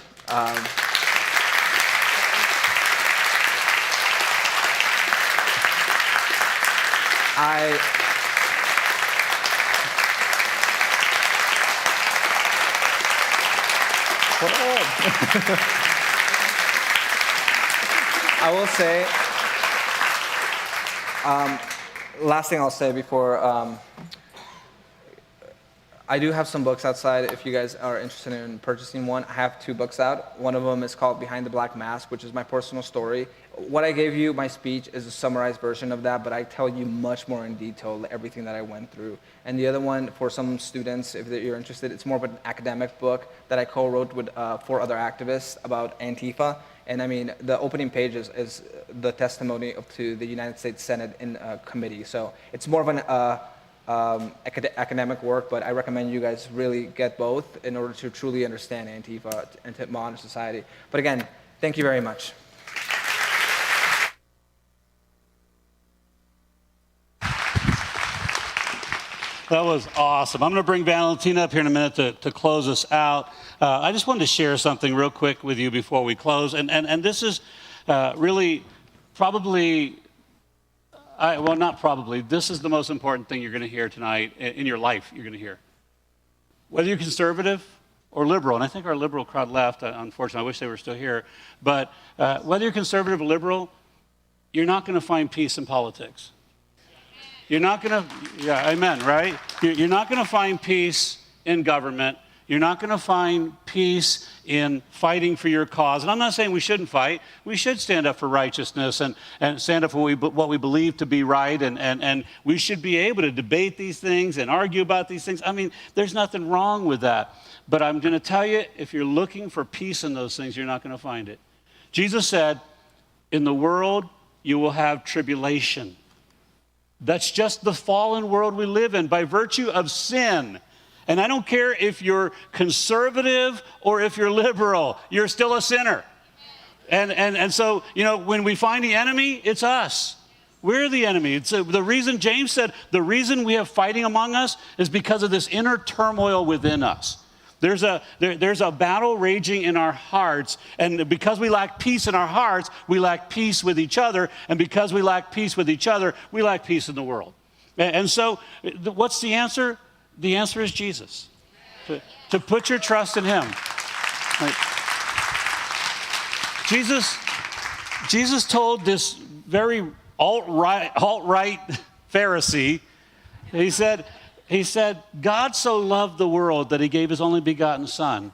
Speaker 5: I will say, last thing I'll say before, I do have some books outside if you guys are interested in purchasing one. I have 2 books out. One of them is called Behind the Black Mask, which is my personal story. What I gave you, my speech, is a summarized version of that, but I tell you much more in detail everything that I went through. And the other one, for some students, if you're interested, it's more of an academic book that I co-wrote with 4 other activists about Antifa. And I mean, the opening page is the testimony to the United States Senate in committee. So it's more of an academic work, but I recommend you guys really get both in order to truly understand Antifa and modern society. But again, thank you very much.
Speaker 3: That was awesome. I'm going to bring Valentina up here in a minute to close us out. I just wanted to share something real quick with you before we close. And this is really probably, well, not probably, this is the most important thing you're going to hear tonight in your life, you're going to hear. Whether you're conservative or liberal, and I think our liberal crowd left, unfortunately, I wish they were still here, but whether you're conservative or liberal, you're not going to find peace in politics. You're not going to, yeah, amen, right? You're not going to find peace in government. You're not going to find peace in fighting for your cause. And I'm not saying we shouldn't fight. We should stand up for righteousness and stand up for what we believe to be right. And we should be able to debate these things and argue about these things. I mean, there's nothing wrong with that. But I'm going to tell you, if you're looking for peace in those things, you're not going to find it. Jesus said, in the world, you will have tribulation. That's just the fallen world we live in by virtue of sin. And I don't care if you're conservative or if you're liberal, you're still a sinner. And so, you know, when we find the enemy, it's us. We're the enemy. It's the reason James said the reason we have fighting among us is because of this inner turmoil within us. There's a battle raging in our hearts, and because we lack peace in our hearts, we lack peace with each other, and because we lack peace with each other, we lack peace in the world. And so, what's the answer? The answer is Jesus. To put your trust in Him. Right? Jesus told this very alt-right Pharisee, he said, God so loved the world that He gave His only begotten Son,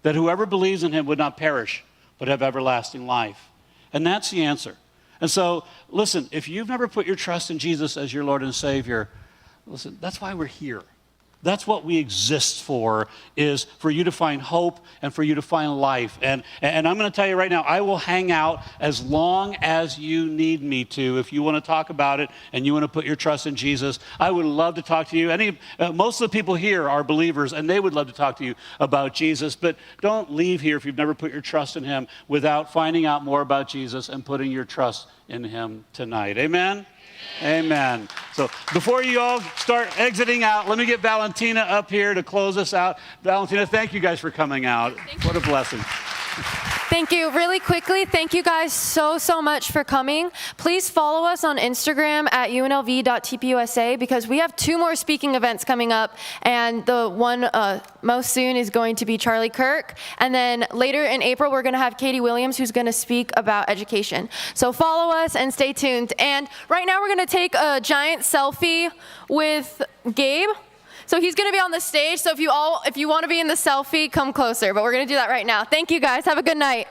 Speaker 3: that whoever believes in Him would not perish, but have everlasting life. And that's the answer. And so, listen, if you've never put your trust in Jesus as your Lord and Savior, listen, that's why we're here. That's what we exist for, is for you to find hope and for you to find life. And I'm going to tell you right now, I will hang out as long as you need me to. If you want to talk about it and you want to put your trust in Jesus, I would love to talk to you. Most of the people here are believers, and they would love to talk to you about Jesus. But don't leave here if you've never put your trust in Him without finding out more about Jesus and putting your trust in Him tonight. Amen? Amen. So before you all start exiting out, let me get Valentina up here to close us out. Valentina, thank you guys for coming out. What a blessing.
Speaker 4: Thank you. Really quickly, thank you guys so much for coming. Please follow us on Instagram at unlv.tpusa because we have 2 more speaking events coming up, and the one most soon is going to be Charlie Kirk. And then later in April, we're going to have Katie Williams, who's going to speak about education. So follow us and stay tuned. And right now, we're going to take a giant selfie with Gabe. So he's going to be on the stage. So if you want to be in the selfie, come closer. But we're going to do that right now. Thank you, guys. Have a good night.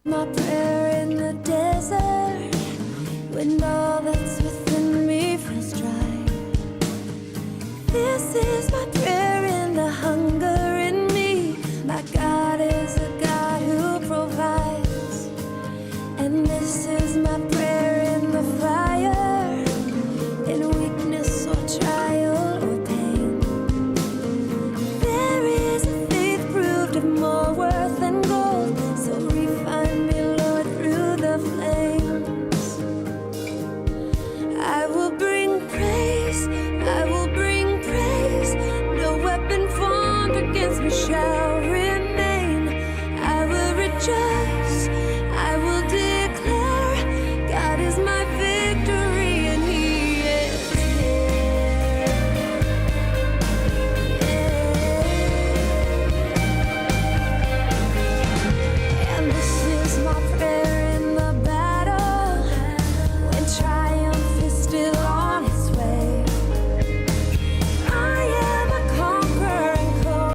Speaker 20: My prayer in the desert, when no